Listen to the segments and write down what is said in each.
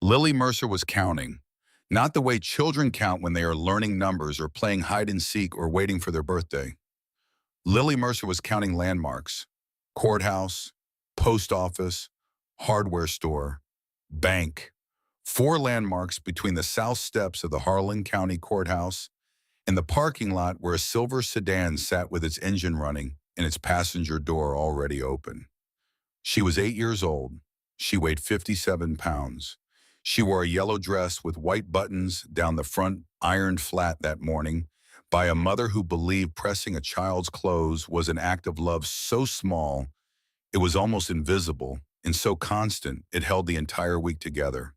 Lily Mercer was counting, not the way children count when they are learning numbers or playing hide and seek or waiting for their birthday. Lily Mercer was counting landmarks: courthouse, post office, hardware store, bank. Four landmarks between the south steps of the Harlan County Courthouse and the parking lot where a silver sedan sat with its engine running and its passenger door already open. She was 8 years old. She weighed 57 pounds. She wore a yellow dress with white buttons down the front, ironed flat that morning by a mother who believed pressing a child's clothes was an act of love so small it was almost invisible, and so constant it held the entire week together.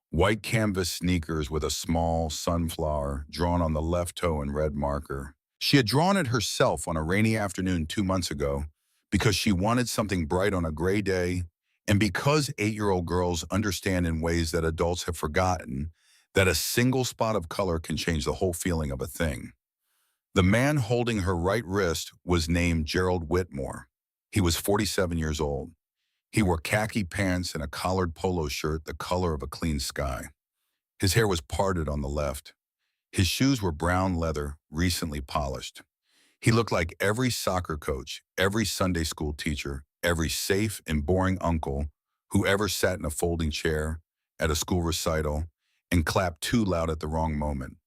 White canvas sneakers with a small sunflower drawn on the left toe in red marker. She had drawn it herself on a rainy afternoon 2 months ago because she wanted something bright on a gray day, and because 8-year-old girls understand in ways that adults have forgotten that a single spot of color can change the whole feeling of a thing. The man holding her right wrist was named Gerald Whitmore. He was 47 years old. He wore khaki pants and a collared polo shirt the color of a clean sky. His hair was parted on the left. His shoes were brown leather, recently polished. He looked like every soccer coach, every Sunday school teacher, every safe and boring uncle who ever sat in a folding chair at a school recital and clapped too loud at the wrong moment.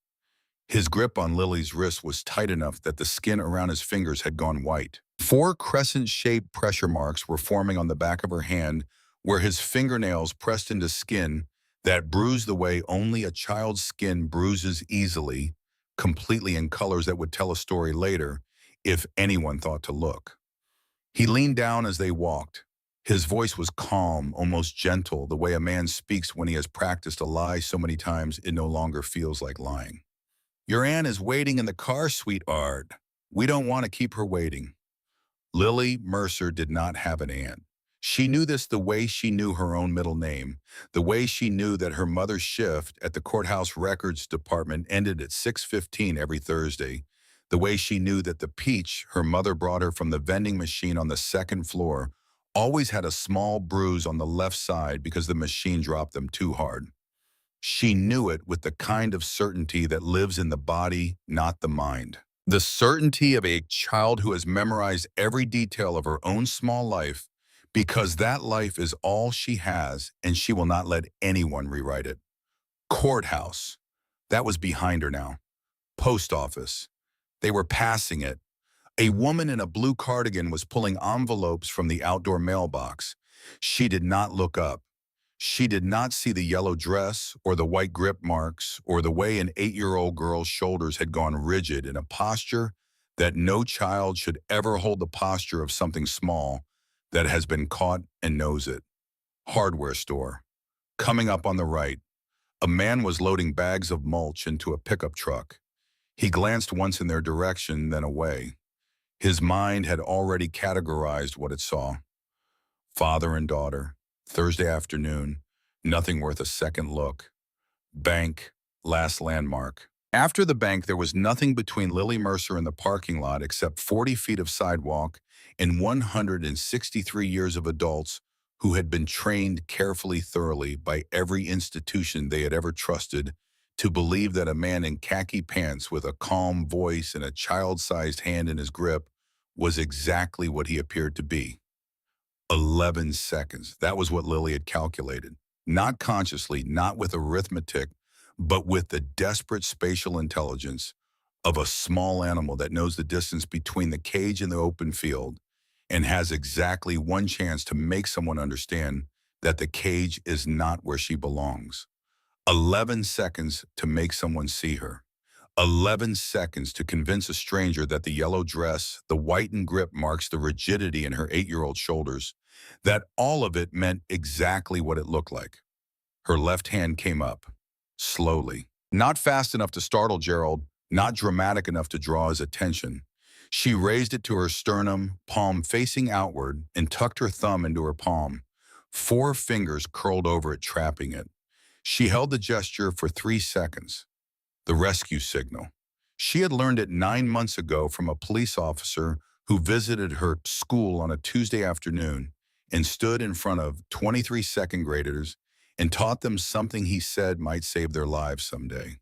His grip on Lily's wrist was tight enough that the skin around his fingers had gone white. Four crescent-shaped pressure marks were forming on the back of her hand where his fingernails pressed into skin that bruised the way only a child's skin bruises easily, completely in colors that would tell a story later if anyone thought to look. He leaned down as they walked. His voice was calm, almost gentle, the way a man speaks when he has practiced a lie so many times it no longer feels like lying. "Your aunt is waiting in the car, sweetheart. We don't want to keep her waiting." Lily Mercer did not have an aunt. She knew this the way she knew her own middle name, the way she knew that her mother's shift at the courthouse records department ended at 6:15 every Thursday, the way she knew that the peach her mother brought her from the vending machine on the second floor always had a small bruise on the left side because the machine dropped them too hard. She knew it with the kind of certainty that lives in the body, not the mind. The certainty of a child who has memorized every detail of her own small life because that life is all she has and she will not let anyone rewrite it. Courthouse. That was behind her now. Post office. They were passing it. A woman in a blue cardigan was pulling envelopes from the outdoor mailbox. She did not look up. She did not see the yellow dress or the white grip marks or the way an 8-year-old girl's shoulders had gone rigid in a posture that no child should ever hold, the posture of something small that has been caught and knows it. Hardware store. Coming up on the right, a man was loading bags of mulch into a pickup truck. He glanced once in their direction, then away. His mind had already categorized what it saw. Father and daughter. Thursday afternoon, nothing worth a second look. Bank, last landmark. After the bank, there was nothing between Lily Mercer and the parking lot except 40 feet of sidewalk and 163 years of adults who had been trained carefully, thoroughly by every institution they had ever trusted to believe that a man in khaki pants with a calm voice and a child-sized hand in his grip was exactly what he appeared to be. 11 seconds. That was what Lily had calculated. Not consciously, not with arithmetic, but with the desperate spatial intelligence of a small animal that knows the distance between the cage and the open field and has exactly one chance to make someone understand that the cage is not where she belongs. 11 seconds to make someone see her. 11 seconds to convince a stranger that the yellow dress, the whitened grip marks, the rigidity in her 8-year-old shoulders, that all of it meant exactly what it looked like. Her left hand came up, slowly. Not fast enough to startle Gerald, not dramatic enough to draw his attention. She raised it to her sternum, palm facing outward, and tucked her thumb into her palm. 4 fingers curled over it, trapping it. She held the gesture for 3 seconds. The rescue signal. She had learned it 9 months ago from a police officer who visited her school on a Tuesday afternoon and stood in front of 23 second graders and taught them something he said might save their lives someday.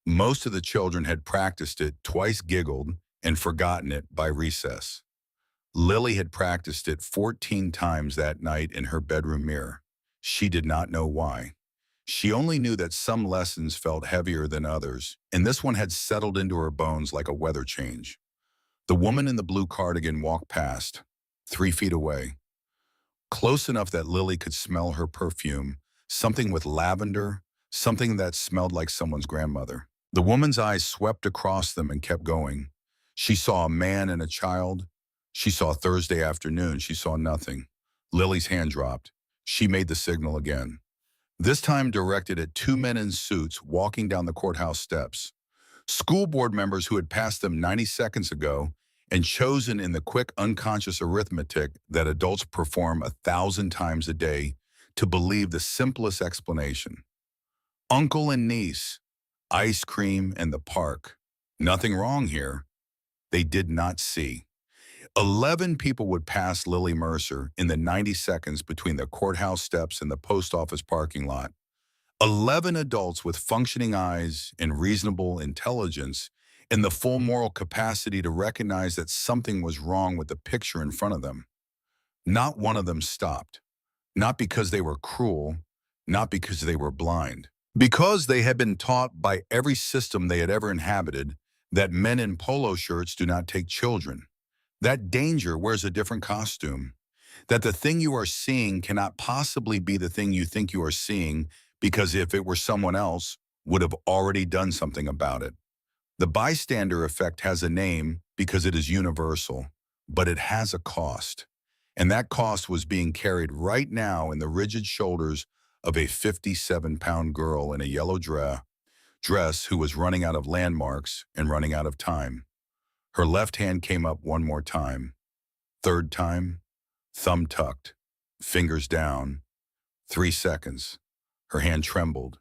Most of the children had practiced it, twice giggled, and forgotten it by recess. Lily had practiced it 14 times that night in her bedroom mirror. She did not know why. She only knew that some lessons felt heavier than others, and this one had settled into her bones like a weather change. The woman in the blue cardigan walked past, 3 feet away, close enough that Lily could smell her perfume, something with lavender, something that smelled like someone's grandmother. The woman's eyes swept across them and kept going. She saw a man and a child. She saw Thursday afternoon. She saw nothing. Lily's hand dropped. She made the signal again, this time directed at two men in suits walking down the courthouse steps. School board members who had passed them 90 seconds ago and chosen in the quick unconscious arithmetic that adults perform 1,000 times a day to believe the simplest explanation. Uncle and niece, ice cream and the park. Nothing wrong here. They did not see. 11 people would pass Lily Mercer in the 90 seconds between the courthouse steps and the post office parking lot. 11 adults with functioning eyes and reasonable intelligence and the full moral capacity to recognize that something was wrong with the picture in front of them. Not one of them stopped. Not because they were cruel, not because they were blind. Because they had been taught by every system they had ever inhabited that men in polo shirts do not take children, that danger wears a different costume, that the thing you are seeing cannot possibly be the thing you think you are seeing because if it were someone else, would have already done something about it. The bystander effect has a name because it is universal, but it has a cost. And that cost was being carried right now in the rigid shoulders of a 57-pound girl in a yellow dress who was running out of landmarks and running out of time. Her left hand came up one more time. Third time, thumb tucked, fingers down. 3 seconds. Her hand trembled.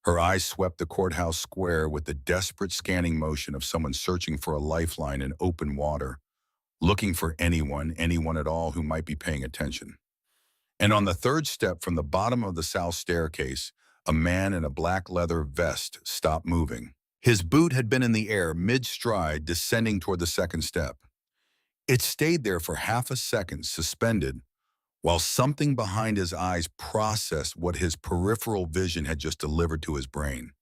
Her eyes swept the courthouse square with the desperate scanning motion of someone searching for a lifeline in open water, looking for anyone at all who might be paying attention. And on the third step from the bottom of the south staircase, a man in a black leather vest stopped moving. His boot had been in the air mid-stride, descending toward the second step. It stayed there for half a second, suspended, while something behind his eyes processed what his peripheral vision had just delivered to his brain.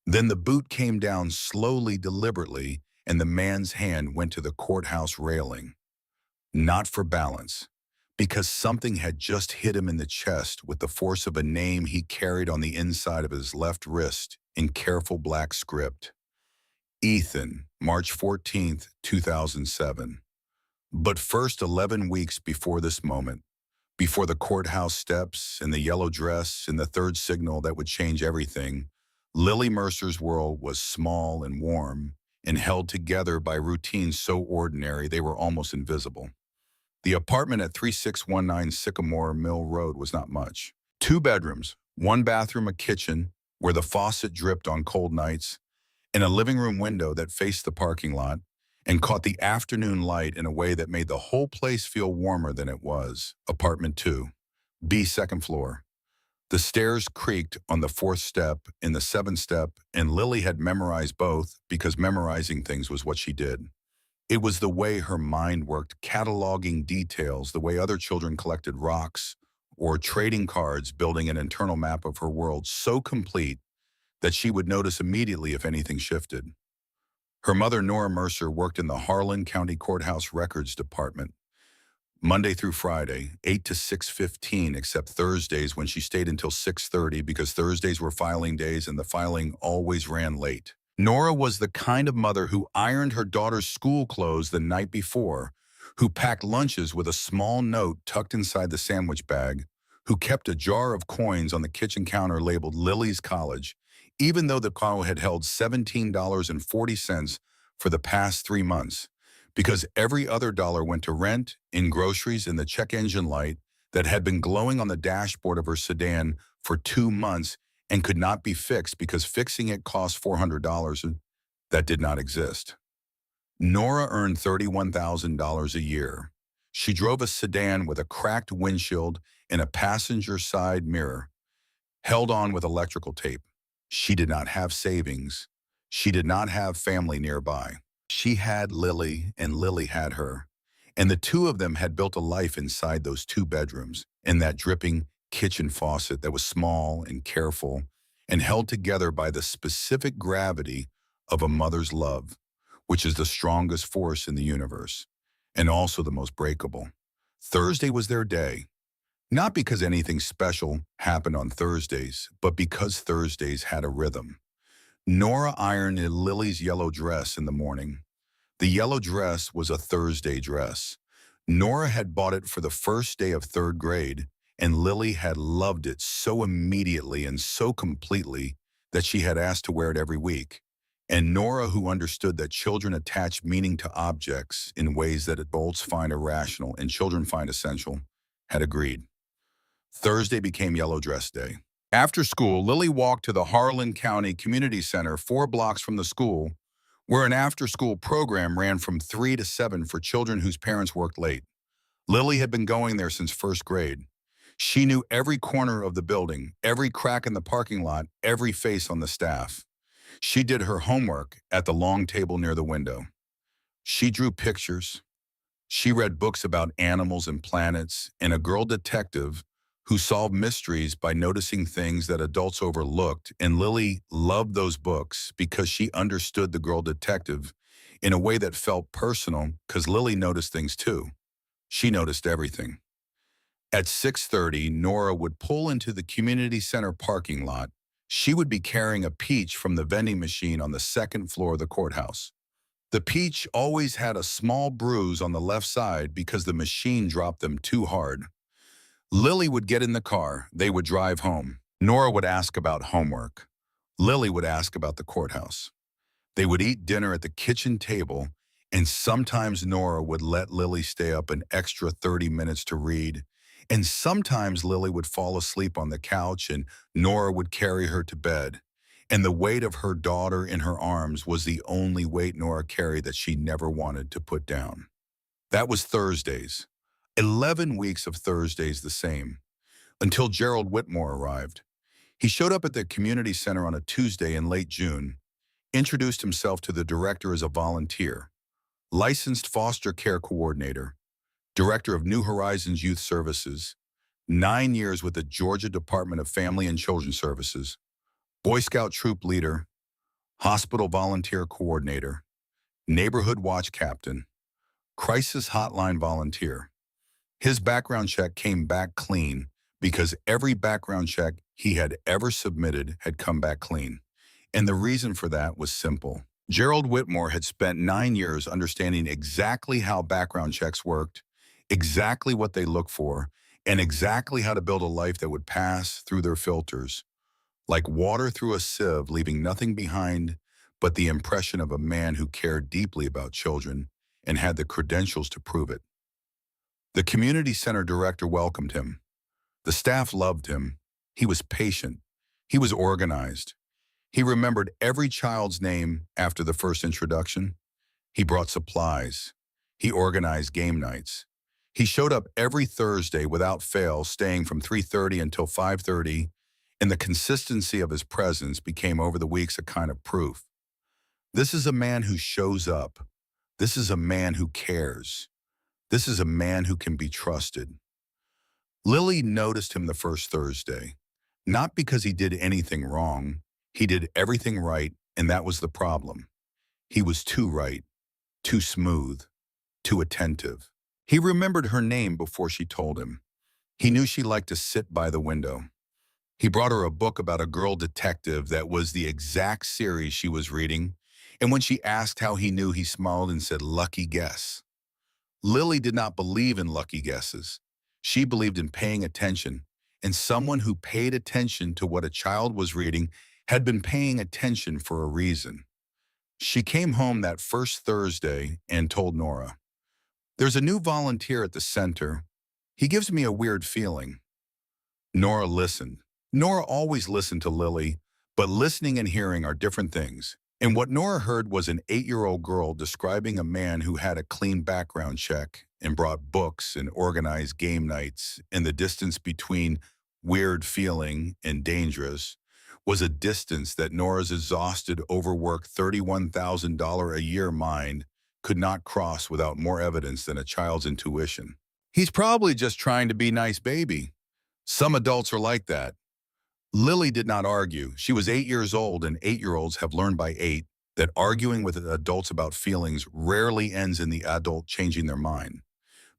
Then the boot came down slowly, deliberately, and the man's hand went to the courthouse railing. Not for balance, because something had just hit him in the chest with the force of a name he carried on the inside of his left wrist in careful black script. Ethan, March 14th, 2007. But first, 11 weeks before this moment, before the courthouse steps and the yellow dress and the third signal that would change everything, Lily Mercer's world was small and warm and held together by routines so ordinary they were almost invisible. The apartment at 3619 Sycamore Mill Road was not much. 2 bedrooms, 1 bathroom, a kitchen where the faucet dripped on cold nights, and a living room window that faced the parking lot and caught the afternoon light in a way that made the whole place feel warmer than it was. Apartment 2, B, second floor. The stairs creaked on the 4th step and the 7th step, and Lily had memorized both because memorizing things was what she did. It was the way her mind worked, cataloging details, the way other children collected rocks or trading cards, building an internal map of her world so complete that she would notice immediately if anything shifted. Her mother, Nora Mercer, worked in the Harlan County Courthouse Records Department, Monday through Friday, 8 to 6:15, except Thursdays when she stayed until 6:30 because Thursdays were filing days and the filing always ran late. Nora was the kind of mother who ironed her daughter's school clothes the night before, who packed lunches with a small note tucked inside the sandwich bag, who kept a jar of coins on the kitchen counter labeled Lily's College, even though the cow had held $17.40 for the past 3 months, because every other dollar went to rent, in groceries, and the check engine light that had been glowing on the dashboard of her sedan for 2 months and could not be fixed because fixing it cost $400 that did not exist. Nora earned $31,000 a year. She drove a sedan with a cracked windshield and a passenger side mirror. held on with electrical tape. She did not have savings. She did not have family nearby. She had Lily, and Lily had her. And the two of them had built a life inside those two bedrooms, in that dripping kitchen faucet that was small and careful and held together by the specific gravity of a mother's love, which is the strongest force in the universe and also the most breakable. Thursday was their day. Not because anything special happened on Thursdays, but because Thursdays had a rhythm. Nora ironed Lily's yellow dress in the morning. The yellow dress was a Thursday dress. Nora had bought it for the first day of third grade, and Lily had loved it so immediately and so completely that she had asked to wear it every week. And Nora, who understood that children attach meaning to objects in ways that adults find irrational and children find essential, had agreed. Thursday became Yellow Dress Day. After school, Lily walked to the Harlan County Community Center 4 blocks from the school, where an after-school program ran from 3 to 7 for children whose parents worked late. Lily had been going there since first grade. She knew every corner of the building, every crack in the parking lot, every face on the staff. She did her homework at the long table near the window. She drew pictures. She read books about animals and planets, and a girl detective who solved mysteries by noticing things that adults overlooked, and Lily loved those books because she understood the girl detective in a way that felt personal because Lily noticed things too. She noticed everything. At 6:30, Nora would pull into the community center parking lot. She would be carrying a peach from the vending machine on the second floor of the courthouse. The peach always had a small bruise on the left side because the machine dropped them too hard. Lily would get in the car. They would drive home. Nora would ask about homework. Lily would ask about the courthouse. They would eat dinner at the kitchen table, and sometimes Nora would let Lily stay up an extra 30 minutes to read. And sometimes Lily would fall asleep on the couch and Nora would carry her to bed. And the weight of her daughter in her arms was the only weight Nora carried that she never wanted to put down. That was Thursdays. 11 weeks of Thursdays the same, until Gerald Whitmore arrived. He showed up at the community center on a Tuesday in late June, introduced himself to the director as a volunteer, licensed foster care coordinator, director of New Horizons Youth Services, 9 years with the Georgia Department of Family and Children Services, Boy Scout troop leader, hospital volunteer coordinator, neighborhood watch captain, crisis hotline volunteer. His background check came back clean because every background check he had ever submitted had come back clean. And the reason for that was simple. Gerald Whitmore had spent 9 years understanding exactly how background checks worked, exactly what they look for, and exactly how to build a life that would pass through their filters, like water through a sieve, leaving nothing behind but the impression of a man who cared deeply about children and had the credentials to prove it. The community center director welcomed him. The staff loved him. He was patient. He was organized. He remembered every child's name after the first introduction. He brought supplies. He organized game nights. He showed up every Thursday without fail, staying from 3:30 until 5:30, and the consistency of his presence became over the weeks a kind of proof. This is a man who shows up. This is a man who cares. This is a man who can be trusted. Lily noticed him the first Thursday, not because he did anything wrong. He did everything right, and that was the problem. He was too right, too smooth, too attentive. He remembered her name before she told him. He knew she liked to sit by the window. He brought her a book about a girl detective that was the exact series she was reading, and when she asked how he knew, he smiled and said, "Lucky guess." Lily did not believe in lucky guesses. She believed in paying attention, and someone who paid attention to what a child was reading had been paying attention for a reason. She came home that first Thursday and told Nora, "There's a new volunteer at the center. He gives me a weird feeling." Nora listened. Nora always listened to Lily, but listening and hearing are different things. And what Nora heard was an 8-year-old girl describing a man who had a clean background check and brought books and organized game nights, and the distance between weird feeling, and dangerous was a distance that Nora's exhausted, overworked $31,000 a year mind could not cross without more evidence than a child's intuition. He's probably just trying to be nice, baby. Some adults are like that. Lily did not argue. She was 8 years old, and 8-year-olds have learned by 8 that arguing with adults about feelings rarely ends in the adult changing their mind.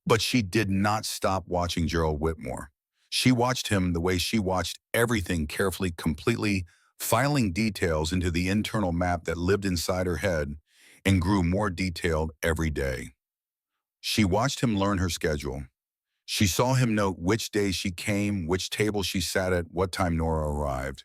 But she did not stop watching Gerald Whitmore. She watched him the way she watched everything carefully, completely, filing details into the internal map that lived inside her head and grew more detailed every day. She watched him learn her schedule. She saw him note which days she came, which table she sat at, what time Nora arrived.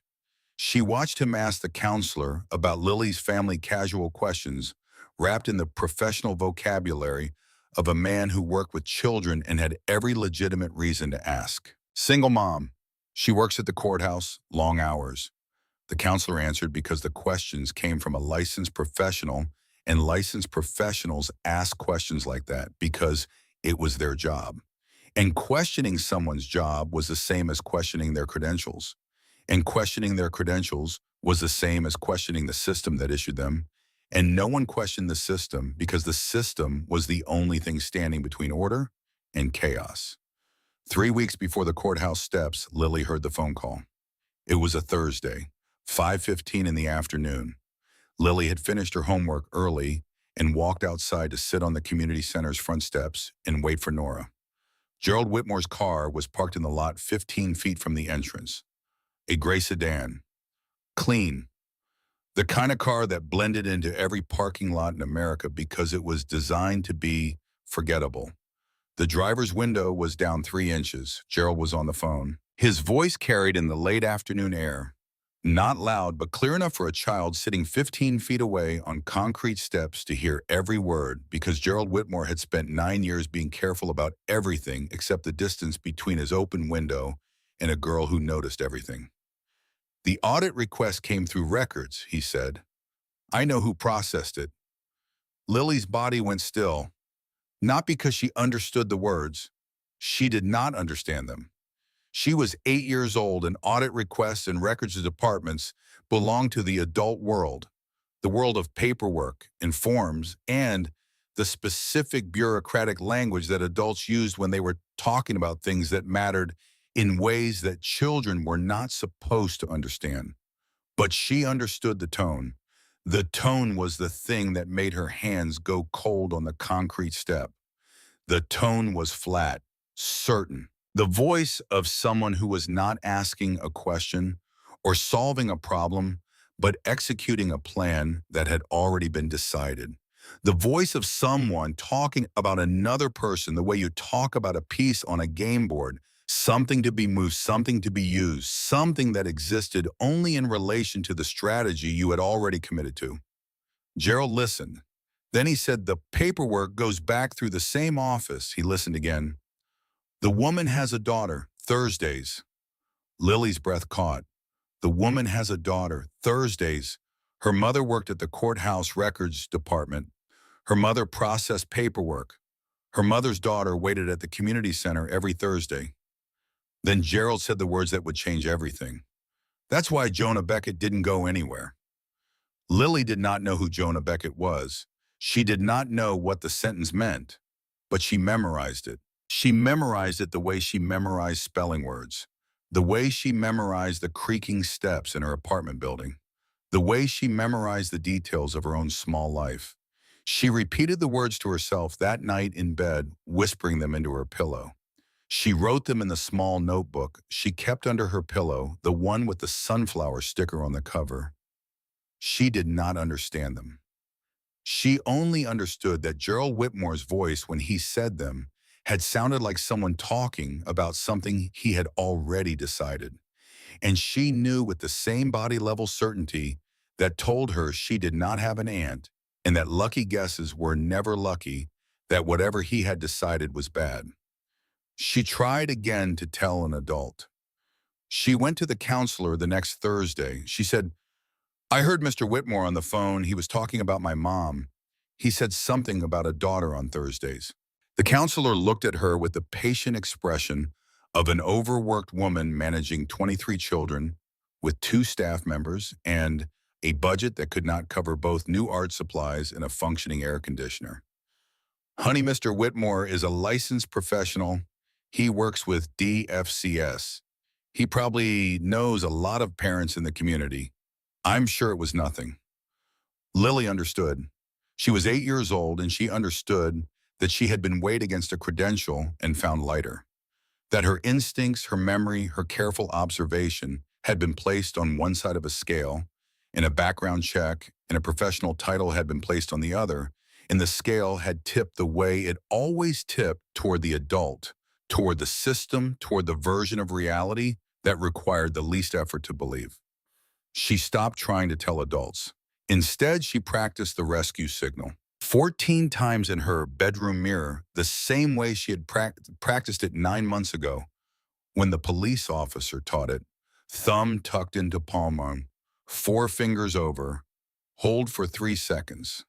She watched him ask the counselor about Lily's family casual questions, wrapped in the professional vocabulary of a man who worked with children and had every legitimate reason to ask. Single mom. She works at the courthouse, long hours. The counselor answered because the questions came from a licensed professional, and licensed professionals ask questions like that because it was their job. And questioning someone's job was the same as questioning their credentials. And questioning their credentials was the same as questioning the system that issued them. And no one questioned the system because the system was the only thing standing between order and chaos. 3 weeks before the courthouse steps, Lily heard the phone call. It was a Thursday, 5:15 in the afternoon. Lily had finished her homework early and walked outside to sit on the community center's front steps and wait for Nora. Gerald Whitmore's car was parked in the lot 15 feet from the entrance. A gray sedan. Clean. The kind of car that blended into every parking lot in America because it was designed to be forgettable. The driver's window was down 3 inches. Gerald was on the phone. His voice carried in the late afternoon air. Not loud, but clear enough for a child sitting 15 feet away on concrete steps to hear every word because Gerald Whitmore had spent 9 years being careful about everything except the distance between his open window and a girl who noticed everything. The audit request came through records, he said. I know who processed it. Lily's body went still, not because she understood the words. She did not understand them. She was 8 years old, and audit requests and records departments belonged to the adult world, the world of paperwork and forms, and the specific bureaucratic language that adults used when they were talking about things that mattered in ways that children were not supposed to understand. But she understood the tone. The tone was the thing that made her hands go cold on the concrete step. The tone was flat, certain. The voice of someone who was not asking a question or solving a problem, but executing a plan that had already been decided. The voice of someone talking about another person the way you talk about a piece on a game board, something to be moved, something to be used, something that existed only in relation to the strategy you had already committed to. Gerald listened. Then he said, the paperwork goes back through the same office. He listened again. The woman has a daughter, Thursdays. Lily's breath caught. The woman has a daughter, Thursdays. Her mother worked at the courthouse records department. Her mother processed paperwork. Her mother's daughter waited at the community center every Thursday. Then Gerald said the words that would change everything. That's why Jonah Beckett didn't go anywhere. Lily did not know who Jonah Beckett was. She did not know what the sentence meant, but she memorized it. She memorized it the way she memorized spelling words, the way she memorized the creaking steps in her apartment building, the way she memorized the details of her own small life. She repeated the words to herself that night in bed, whispering them into her pillow. She wrote them in the small notebook she kept under her pillow, the one with the sunflower sticker on the cover. She did not understand them. She only understood that Gerald Whitmore's voice when he said them had sounded like someone talking about something he had already decided. And she knew with the same body-level certainty that told her she did not have an aunt and that lucky guesses were never lucky, that whatever he had decided was bad. She tried again to tell an adult. She went to the counselor the next Thursday. She said, I heard Mr. Whitmore on the phone. He was talking about my mom. He said something about a daughter on Thursdays. The counselor looked at her with the patient expression of an overworked woman managing 23 children with 2 staff members and a budget that could not cover both new art supplies and a functioning air conditioner. Honey, Mr. Whitmore is a licensed professional. He works with DFCS. He probably knows a lot of parents in the community. I'm sure it was nothing. Lily understood. She was 8 years old and she understood that she had been weighed against a credential and found lighter. That her instincts, her memory, her careful observation had been placed on one side of a scale, and a background check and a professional title had been placed on the other, and the scale had tipped the way it always tipped toward the adult, toward the system, toward the version of reality that required the least effort to believe. She stopped trying to tell adults. Instead, she practiced the rescue signal. 14 times in her bedroom mirror, the same way she had practiced it 9 months ago when the police officer taught it. Thumb tucked into palm, 4 fingers over, hold for 3 seconds.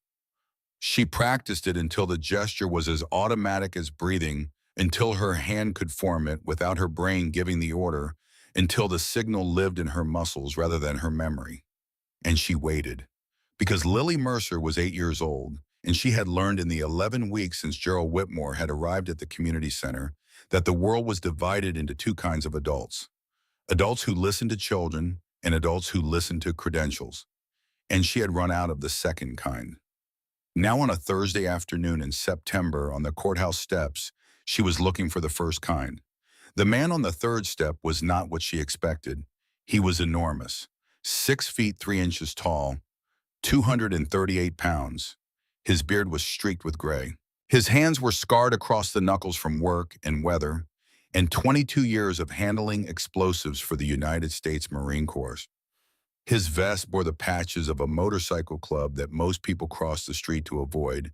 She practiced it until the gesture was as automatic as breathing, until her hand could form it without her brain giving the order, until the signal lived in her muscles rather than her memory. And she waited. Because Lily Mercer was 8 years old, and she had learned in the 11 weeks since Gerald Whitmore had arrived at the community center that the world was divided into 2 kinds of adults. Adults who listened to children and adults who listened to credentials. And she had run out of the second kind. Now on a Thursday afternoon in September on the courthouse steps, she was looking for the first kind. The man on the third step was not what she expected. He was enormous, 6 feet 3 inches tall, 238 pounds. His beard was streaked with gray. His hands were scarred across the knuckles from work and weather, and 22 years of handling explosives for the United States Marine Corps. His vest bore the patches of a motorcycle club that most people cross the street to avoid,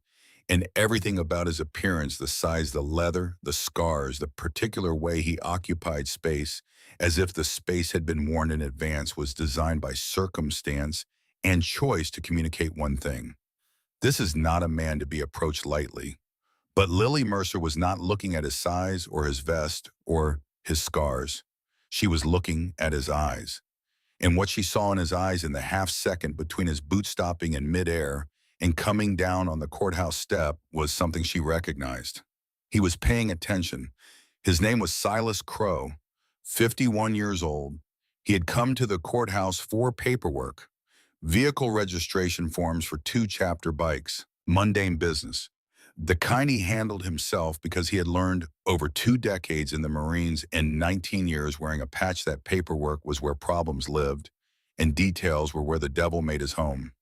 and everything about his appearance, the size, the leather, the scars, the particular way he occupied space, as if the space had been worn in advance, was designed by circumstance and choice to communicate one thing. This is not a man to be approached lightly. But Lily Mercer was not looking at his size or his vest or his scars. She was looking at his eyes. And what she saw in his eyes in the half second between his boot stopping in midair and coming down on the courthouse step was something she recognized. He was paying attention. His name was Silas Crow, 51 years old. He had come to the courthouse for paperwork, vehicle registration forms for 2 chapter bikes, mundane business. The kind he handled himself because he had learned over 2 decades in the Marines and 19 years wearing a patch that paperwork was where problems lived and details were where the devil made his home.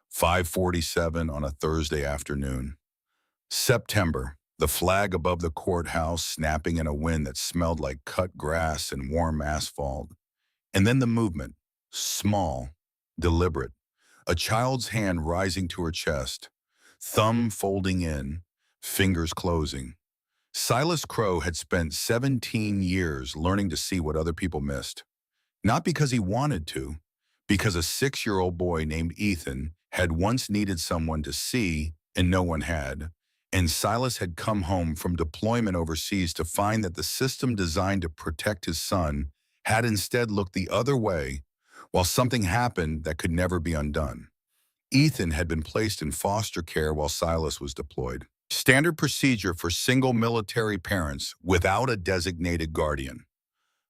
5:47 on a Thursday afternoon. September, the flag above the courthouse snapping in a wind that smelled like cut grass and warm asphalt. And then the movement, small, deliberate, a child's hand rising to her chest, thumb folding in, fingers closing. Silas Crow had spent 17 years learning to see what other people missed. Not because he wanted to, because a 6-year-old boy named Ethan had once needed someone to see and no one had. And Silas had come home from deployment overseas to find that the system designed to protect his son had instead looked the other way, while something happened that could never be undone. Ethan had been placed in foster care while Silas was deployed. Standard procedure for single military parents without a designated guardian.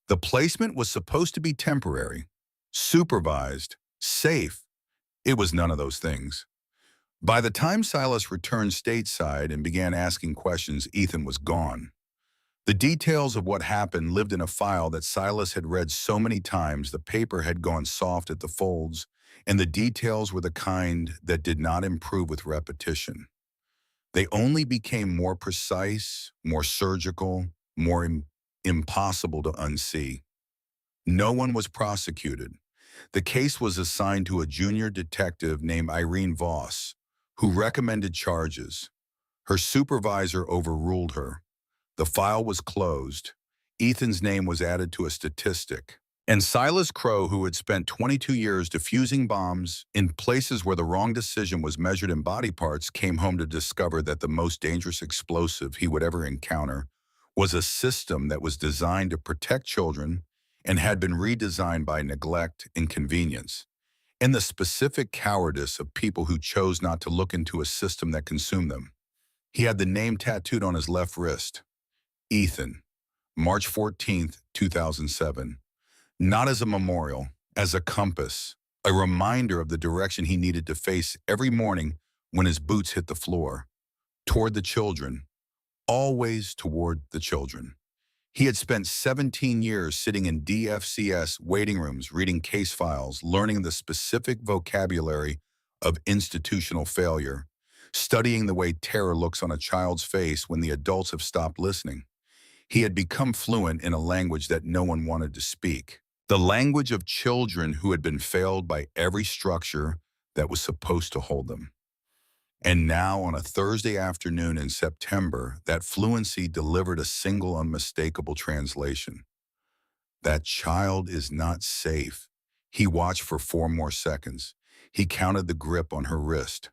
The placement was supposed to be temporary, supervised, safe. It was none of those things. By the time Silas returned stateside and began asking questions, Ethan was gone. The details of what happened lived in a file that Silas had read so many times the paper had gone soft at the folds, and the details were the kind that did not improve with repetition. They only became more precise, more surgical, more impossible to unsee. No one was prosecuted. The case was assigned to a junior detective named Irene Voss, who recommended charges. Her supervisor overruled her. The file was closed. Ethan's name was added to a statistic. And Silas Crow, who had spent 22 years defusing bombs in places where the wrong decision was measured in body parts, came home to discover that the most dangerous explosive he would ever encounter was a system that was designed to protect children and had been redesigned by neglect and convenience, and the specific cowardice of people who chose not to look into a system that consumed them. He had the name tattooed on his left wrist, Ethan, March 14th, 2007, not as a memorial, as a compass, a reminder of the direction he needed to face every morning when his boots hit the floor, toward the children, always toward the children. He had spent 17 years sitting in DFCS waiting rooms, reading case files, learning the specific vocabulary of institutional failure, studying the way terror looks on a child's face when the adults have stopped listening. He had become fluent in a language that no one wanted to speak, the language of children who had been failed by every structure that was supposed to hold them. And now, on a Thursday afternoon in September, that fluency delivered a single unmistakable translation. That child is not safe. He watched for 4 more seconds. He counted the grip on her wrist,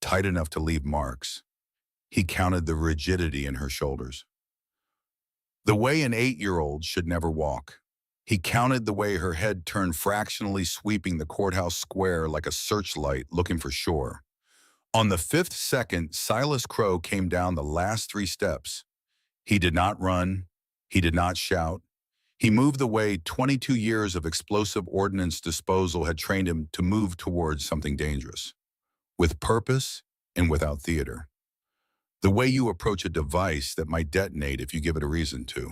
tight enough to leave marks. He counted the rigidity in her shoulders, the way an 8-year-old should never walk. He counted the way her head turned fractionally, sweeping the courthouse square like a searchlight looking for shore. On the 5th second, Silas Crow came down the last 3 steps. He did not run. He did not shout. He moved the way 22 years of explosive ordnance disposal had trained him to move towards something dangerous, with purpose and without theater. The way you approach a device that might detonate if you give it a reason to.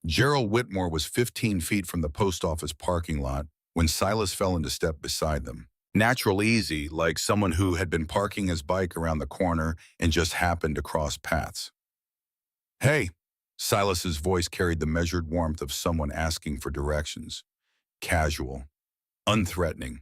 Gerald Whitmore was 15 feet from the post office parking lot when Silas fell into step beside them. Natural easy, like someone who had been parking his bike around the corner and just happened to cross paths. "Hey," Silas's voice carried the measured warmth of someone asking for directions. Casual, unthreatening.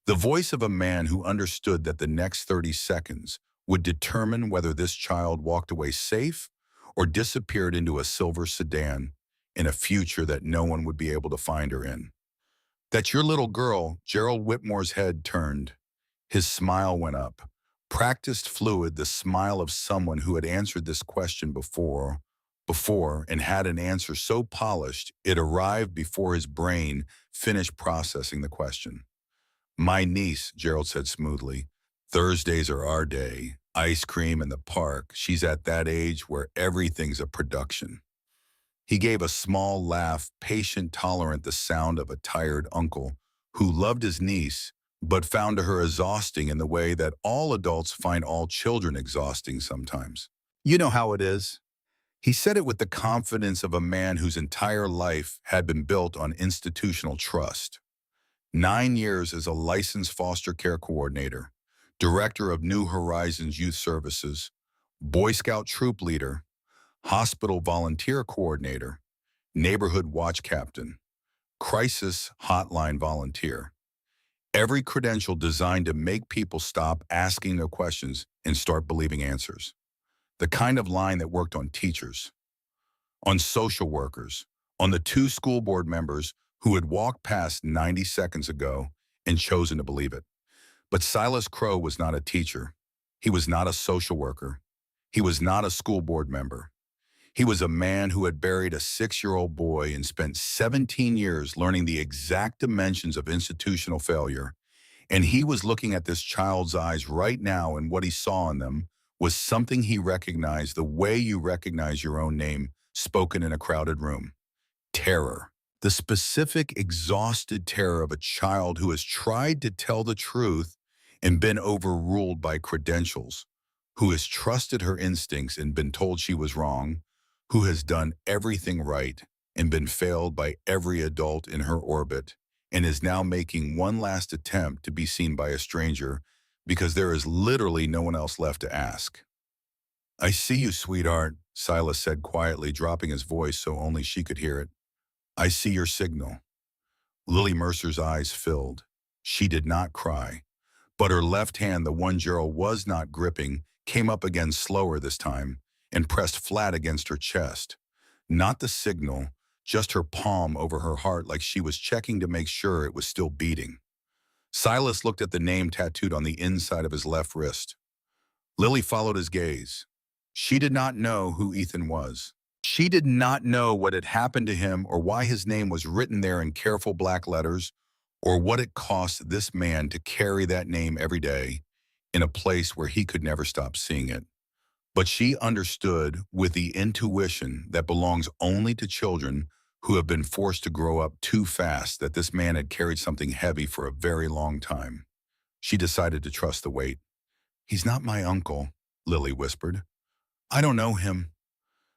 The voice of a man who understood that the next 30 seconds would determine whether this child walked away safe or disappeared into a silver sedan in a future that no one would be able to find her in. "That's your little girl." Gerald Whitmore's head turned. His smile went up. Practiced fluid, the smile of someone who had answered this question before, and had an answer so polished it arrived before his brain finished processing the question. "My niece," Gerald said smoothly. "Thursdays are our day. Ice cream in the park. She's at that age where everything's a production." He gave a small laugh, patient, tolerant, the sound of a tired uncle who loved his niece but found her exhausting in the way that all adults find all children exhausting sometimes. "You know how it is." He said it with the confidence of a man whose entire life had been built on institutional trust. 9 years as a licensed foster care coordinator, director of New Horizons Youth Services, Boy Scout troop leader, hospital volunteer coordinator, neighborhood watch captain, crisis hotline volunteer. Every credential designed to make people stop asking their questions and start believing answers. The kind of line that worked on teachers, on social workers, on the 2 school board members who had walked past 90 seconds ago and chosen to believe it. But Silas Crow was not a teacher. He was not a social worker. He was not a school board member. He was a man who had buried a 6-year-old boy and spent 17 years learning the exact dimensions of institutional failure. And he was looking at this child's eyes right now, and what he saw in them was something he recognized the way you recognize your own name spoken in a crowded room. Terror. The specific, exhausted terror of a child who has tried to tell the truth and been overruled by credentials, who has trusted her instincts and been told she was wrong, who has done everything right and been failed by every adult in her orbit, and is now making one last attempt to be seen by a stranger because there is literally no one else left to ask. "I see you, sweetheart," Silas said quietly, dropping his voice so only she could hear it. "I see your signal." Lily Mercer's eyes filled. She did not cry, but her left hand, the one Gerald was not gripping, came up again slower this time and pressed flat against her chest. Not the signal, just her palm over her heart like she was checking to make sure it was still beating. Silas looked at the name tattooed on the inside of his left wrist. Lily followed his gaze. She did not know who Ethan was. She did not know what had happened to him or why his name was written there in careful black letters or what it cost this man to carry that name every day in a place where he could never stop seeing it. But she understood with the intuition that belongs only to children who have been forced to grow up too fast that this man had carried something heavy for a very long time. She decided to trust the weight. "He's not my uncle," Lily whispered. "I don't know him."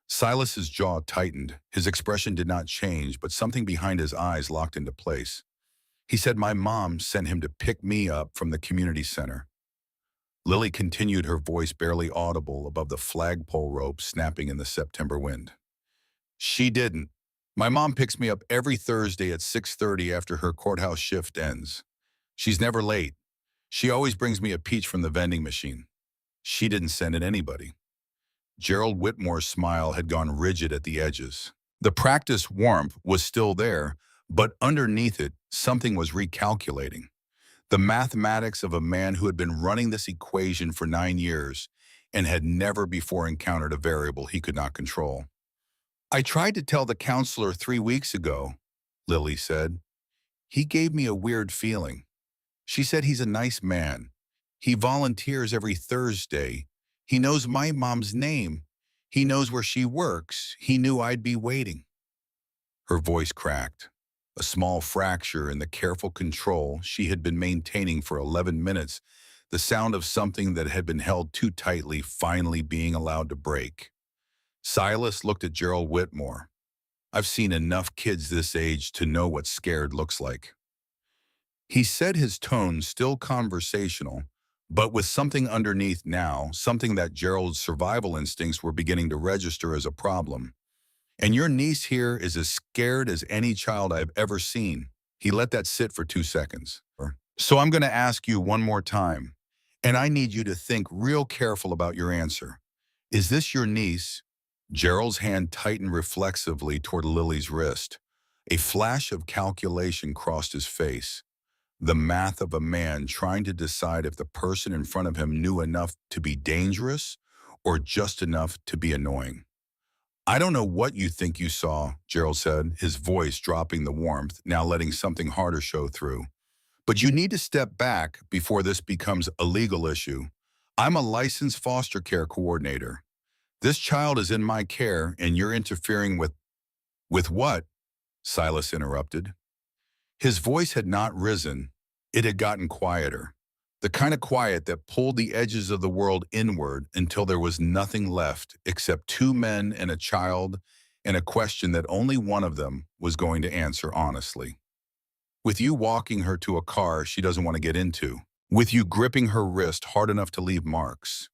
Silas's jaw tightened. His expression did not change, but something behind his eyes locked into place. He said, "My mom sent him to pick me up from the community center." Lily continued, her voice barely audible above the flagpole rope snapping in the September wind. "She didn't. My mom picks me up every Thursday at 6:30 after her courthouse shift ends. She's never late. She always brings me a peach from the vending machine. She didn't send it anybody." Gerald Whitmore's smile had gone rigid at the edges. The practice warmth was still there, but underneath it, something was recalculating. The mathematics of a man who had been running this equation for 9 years and had never before encountered a variable he could not control. "I tried to tell the counselor 3 weeks ago," Lily said. "He gave me a weird feeling. She said he's a nice man. He volunteers every Thursday. He knows my mom's name. He knows where she works. He knew I'd be waiting." Her voice cracked. A small fracture in the careful control she had been maintaining for 11 minutes, the sound of something that had been held too tightly finally being allowed to break. Silas looked at Gerald Whitmore. "I've seen enough kids this age to know what scared looks like." He said, his tone still conversational, but with something underneath now, something that Gerald's survival instincts were beginning to register as a problem. "And your niece here is as scared as any child I've ever seen." He let that sit for 2 seconds. "So I'm going to ask you one more time, and I need you to think real careful about your answer. Is this your niece?" Gerald's hand tightened reflexively toward Lily's wrist. A flash of calculation crossed his face. The math of a man trying to decide if the person in front of him knew enough to be dangerous or just enough to be annoying. "I don't know what you think you saw," Gerald said, his voice dropping the warmth, now letting something harder show through. "But you need to step back before this becomes a legal issue. I'm a licensed foster care coordinator. This child is in my care and you're interfering with—" "With what?" Silas interrupted. His voice had not risen. It had gotten quieter. The kind of quiet that pulled the edges of the world inward until there was nothing left except two men and a child and a question that only one of them was going to answer honestly. "With you walking her to a car she doesn't want to get into. With you gripping her wrist hard enough to leave marks.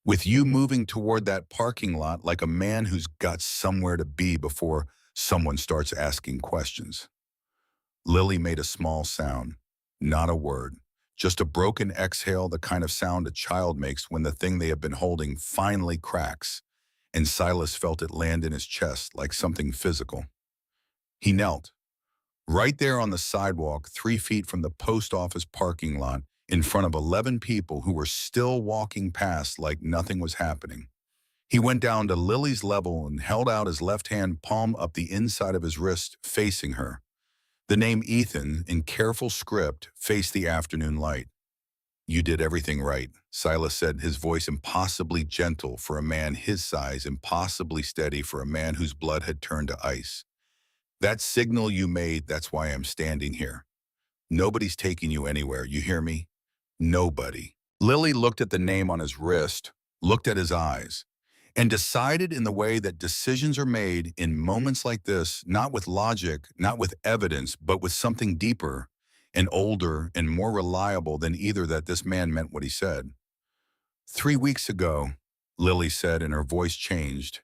With you moving toward that parking lot like a man who's got somewhere to be before someone starts asking questions." Lily made a small sound. Not a word. Just a broken exhale, the kind of sound a child makes when the thing they have been holding finally cracks, and Silas felt it land in his chest like something physical. He knelt, right there on the sidewalk, 3 feet from the post office parking lot, in front of 11 people who were still walking past like nothing was happening. He went down to Lily's level and held out his left hand palm up the inside of his wrist, facing her. The name Ethan, in careful script, faced the afternoon light. "You did everything right," Silas said, his voice impossibly gentle for a man his size, impossibly steady for a man whose blood had turned to ice. "That signal you made, that's why I'm standing here. Nobody's taking you anywhere, you hear me? Nobody." Lily looked at the name on his wrist, looked at his eyes, and decided in the way that decisions are made in moments like this, not with logic, not with evidence, but with something deeper and older and more reliable than either, that this man meant what he said. "3 weeks ago," Lily said, and her voice changed.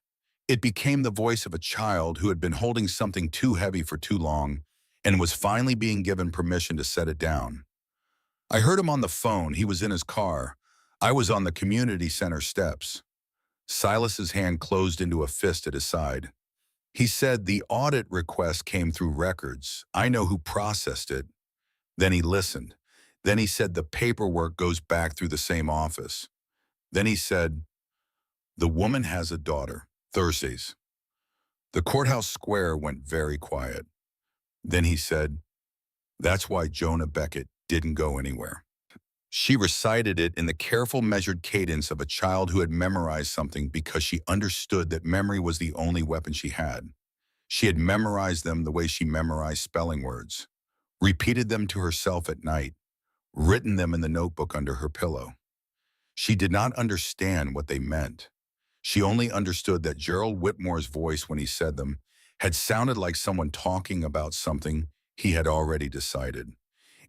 It became the voice of a child who had been holding something too heavy for too long and was finally being given permission to set it down. "I heard him on the phone. He was in his car. I was on the community center steps." Silas's hand closed into a fist at his side. "He said the audit request came through records. I know who processed it." Then he listened. Then he said the paperwork goes back through the same office. Then he said, "The woman has a daughter. Thursdays." The courthouse square went very quiet. Then he said, "That's why Jonah Beckett didn't go anywhere." She recited it in the careful, measured cadence of a child who had memorized something because she understood that memory was the only weapon she had. She had memorized them the way she memorized spelling words, repeated them to herself at night, written them in the notebook under her pillow. She did not understand what they meant. She only understood that Gerald Whitmore's voice when he said them had sounded like someone talking about something he had already decided.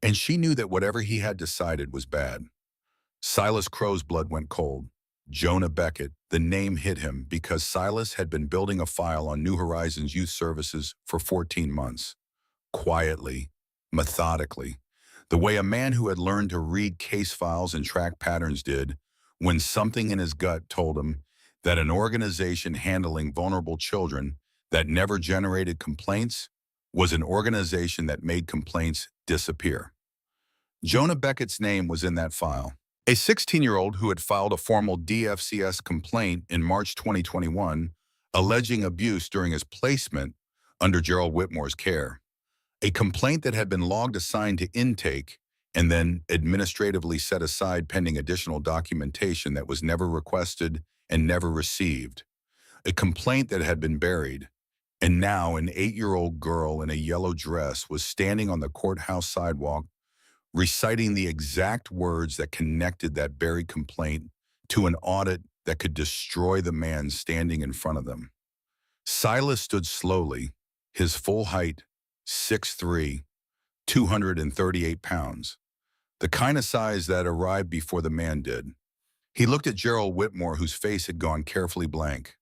And she knew that whatever he had decided was bad. Silas Crow's blood went cold. Jonah Beckett, the name hit him because Silas had been building a file on New Horizons Youth Services for 14 months. Quietly, methodically, the way a man who had learned to read case files and track patterns did when something in his gut told him that an organization handling vulnerable children that never generated complaints was an organization that made complaints disappear. Jonah Beckett's name was in that file. A 16-year-old who had filed a formal DFCS complaint in March 2021 alleging abuse during his placement under Gerald Whitmore's care. A complaint that had been logged assigned to intake and then administratively set aside pending additional documentation that was never requested and never received. A complaint that had been buried. And now an 8-year-old girl in a yellow dress was standing on the courthouse sidewalk reciting the exact words that connected that buried complaint to an audit that could destroy the man standing in front of them. Silas stood slowly, his full height, 6'3", 238 pounds, the kind of size that arrived before the man did. He looked at Gerald Whitmore, whose face had gone carefully blank.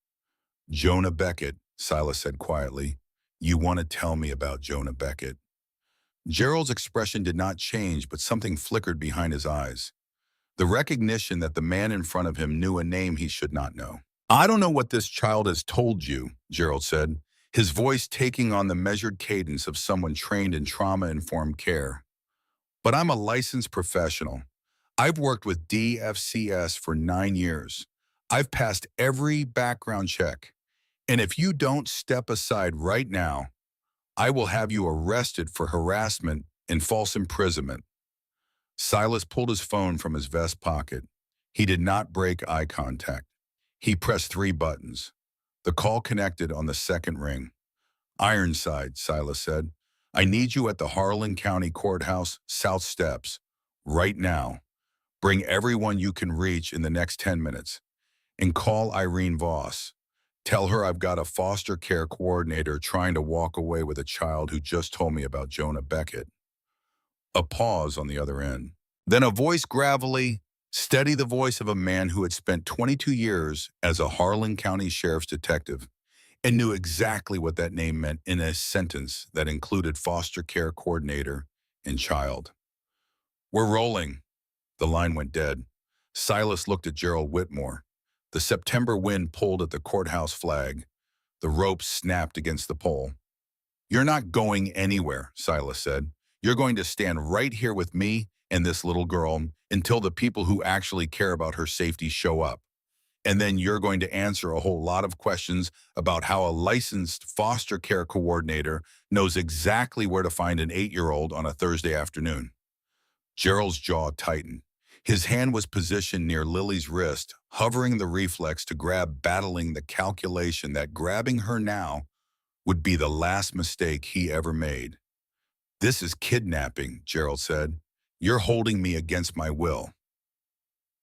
"Jonah Beckett," Silas said quietly. "You want to tell me about Jonah Beckett?" Gerald's expression did not change, but something flickered behind his eyes. The recognition that the man in front of him knew a name he should not know. "I don't know what this child has told you," Gerald said, his voice taking on the measured cadence of someone trained in trauma-informed care. "But I'm a licensed professional. I've worked with DFCS for 9 years. I've passed every background check. And if you don't step aside right now, I will have you arrested for harassment and false imprisonment." Silas pulled his phone from his vest pocket. He did not break eye contact. He pressed 3 buttons. The call connected on the second ring. "Ironside," Silas said. "I need you at the Harlan County Courthouse, South Steps, right now. Bring everyone you can reach in the next 10 minutes. And call Irene Voss. Tell her I've got a foster care coordinator trying to walk away with a child who just told me about Jonah Beckett." A pause on the other end. Then a voice gravelly, steady, the voice of a man who had spent 22 years as a Harlan County Sheriff's detective and knew exactly what that name meant in a sentence that included foster care coordinator and child. "We're rolling." The line went dead. Silas looked at Gerald Whitmore. The September wind pulled at the courthouse flag. The rope snapped against the pole. "You're not going anywhere," Silas said. "You're going to stand right here with me and this little girl until the people who actually care about her safety show up. And then you're going to answer a whole lot of questions about how a licensed foster care coordinator knows exactly where to find an 8-year-old on a Thursday afternoon." Gerald's jaw tightened. His hand was positioned near Lily's wrist, hovering the reflex to grab, battling the calculation that grabbing her now would be the last mistake he ever made. "This is kidnapping," Gerald said. "You're holding me against my will.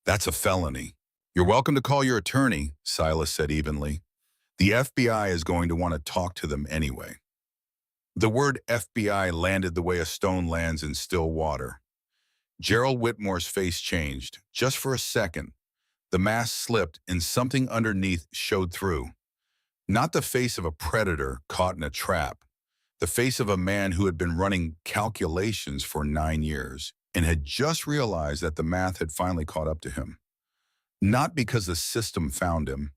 That's a felony." "You're welcome to call your attorney," Silas said evenly. "The FBI is going to want to talk to them anyway." The word FBI landed the way a stone lands in still water. Gerald Whitmore's face changed. Just for a second, the mask slipped and something underneath showed through. Not the face of a predator caught in a trap. The face of a man who had been running calculations for 9 years and had just realized that the math had finally caught up to him. Not because the system found him,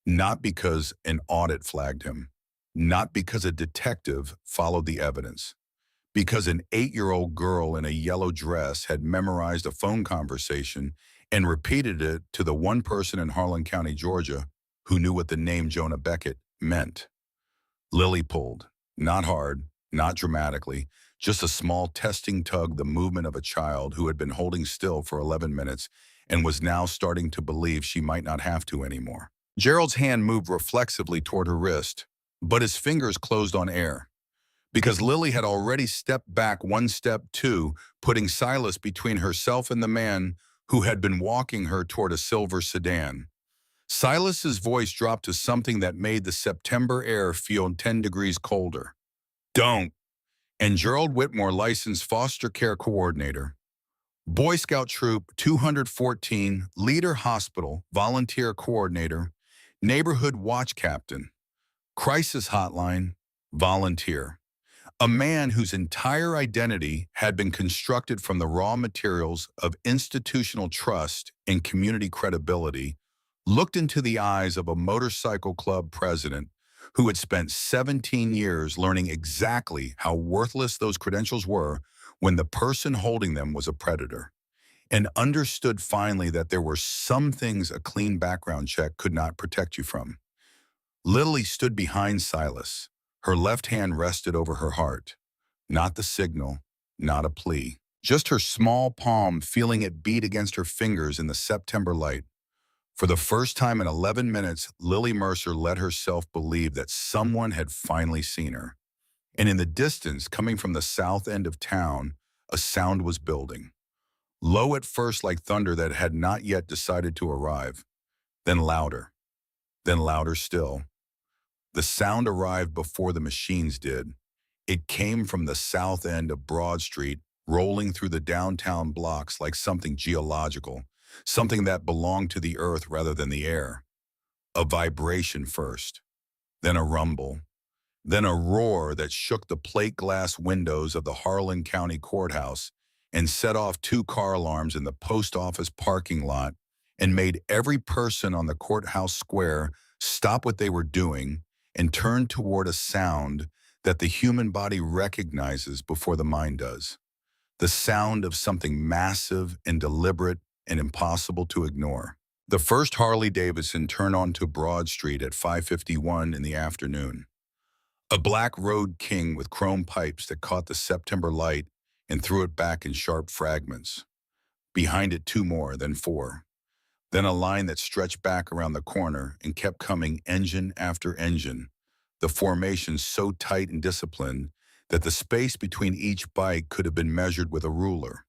not because an audit flagged him, not because a detective followed the evidence, because an 8-year-old girl in a yellow dress had memorized a phone conversation and repeated it to the one person in Harlan County, Georgia, who knew what the name Jonah Beckett meant. Lily pulled. Not hard, not dramatically, just a small testing tug, the movement of a child who had been holding still for 11 minutes and was now starting to believe she might not have to anymore. Gerald's hand moved reflexively toward her wrist, but his fingers closed on air. Because Lily had already stepped back one step too, putting Silas between herself and the man who had been walking her toward a silver sedan. Silas's voice dropped to something that made the September air feel 10 degrees colder. Don't. And Gerald Whitmore, licensed foster care coordinator, Boy Scout Troop 214, leader hospital, volunteer coordinator, neighborhood watch captain, crisis hotline, volunteer. A man whose entire identity had been constructed from the raw materials of institutional trust and community credibility, looked into the eyes of a motorcycle club president who had spent 17 years learning exactly how worthless those credentials were when the person holding them was a predator, and understood finally that there were some things a clean background check could not protect you from. Lily stood behind Silas. Her left hand rested over her heart. Not the signal, not a plea. Just her small palm feeling it beat against her fingers in the September light. For the first time in 11 minutes, Lily Mercer let herself believe that someone had finally seen her. And in the distance, coming from the south end of town, a sound was building. Low at first like thunder that had not yet decided to arrive. Then louder still. The sound arrived before the machines did. It came from the south end of Broad Street, rolling through the downtown blocks like something geological, something that belonged to the earth rather than the air. A vibration first, then a rumble, then a roar that shook the plate glass windows of the Harlan County Courthouse and set off two car alarms in the post office parking lot and made every person on the courthouse square stop what they were doing and turn toward a sound that the human body recognizes before the mind does. The sound of something massive and deliberate and impossible to ignore. The first Harley Davidson turned onto Broad Street at 5:51 in the afternoon. A black Road King with chrome pipes that caught the September light and threw it back in sharp fragments. Behind it, two more, then four. Then a line that stretched back around the corner and kept coming engine after engine, the formation so tight and disciplined that the space between each bike could have been measured with a ruler.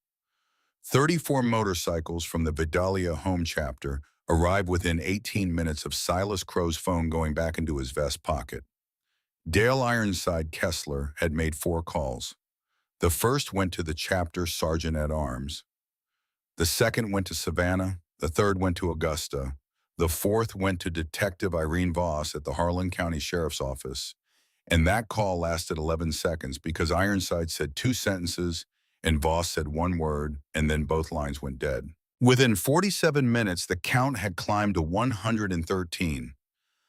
34 motorcycles from the Vidalia home chapter arrived within 18 minutes of Silas Crow's phone going back into his vest pocket. Dale Ironside Kessler had made 4 calls. The first went to the chapter sergeant-at-arms. The second went to Savannah. The third went to Augusta. The fourth went to Detective Irene Voss at the Harlan County Sheriff's Office. And that call lasted 11 seconds because Ironside said 2 sentences and Voss said 1 word, and then both lines went dead. Within 47 minutes, the count had climbed to 113.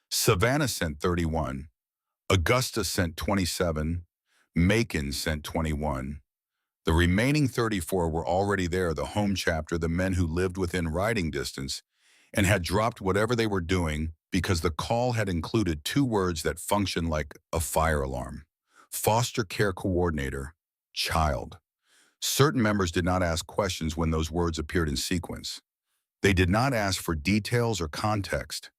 Savannah sent 31. Augusta sent 27. Macon sent 21. The remaining 34 were already there, the home chapter, the men who lived within riding distance, and had dropped whatever they were doing because the call had included 2 words that functioned like a fire alarm. Foster care coordinator, child. Certain members did not ask questions when those words appeared in sequence. They did not ask for details or context.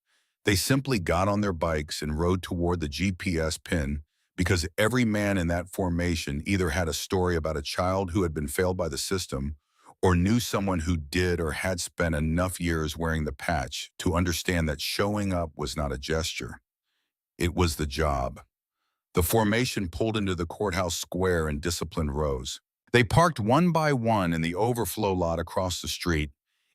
They simply got on their bikes and rode toward the GPS pin because every man in that formation either had a story about a child who had been failed by the system or knew someone who did or had spent enough years wearing the patch to understand that showing up was not a gesture. It was the job. The formation pulled into the courthouse square in disciplined rows. They parked one by one in the overflow lot across the street,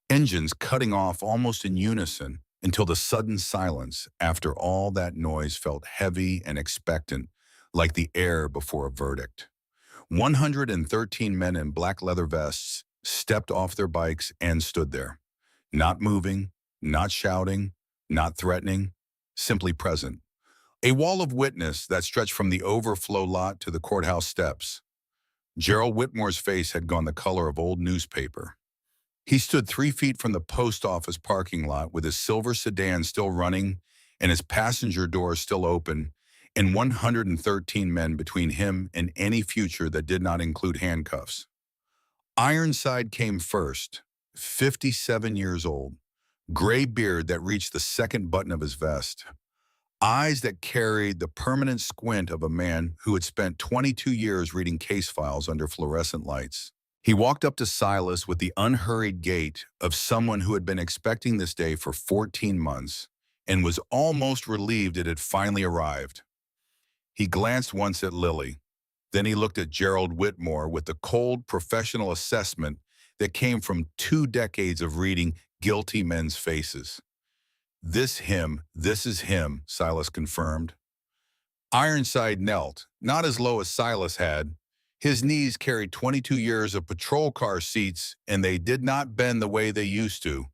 engines cutting off almost in unison until the sudden silence after all that noise felt heavy and expectant, like the air before a verdict. 113 men in black leather vests stepped off their bikes and stood there, not moving, not shouting, not threatening, simply present. A wall of witness that stretched from the overflow lot to the courthouse steps. Gerald Whitmore's face had gone the color of old newspaper. He stood 3 feet from the post office parking lot with his silver sedan still running and his passenger door still open, and 113 men between him and any future that did not include handcuffs. Ironside came first, 57 years old, gray beard that reached the second button of his vest, eyes that carried the permanent squint of a man who had spent 22 years reading case files under fluorescent lights. He walked up to Silas with the unhurried gait of someone who had been expecting this day for 14 months and was almost relieved it had finally arrived. He glanced once at Lily. Then he looked at Gerald Whitmore with the cold professional assessment that came from 2 decades of reading guilty men's faces. This is him, Silas confirmed. Ironside knelt, not as low as Silas had. His knees carried 22 years of patrol car seats, and they did not bend the way they used to,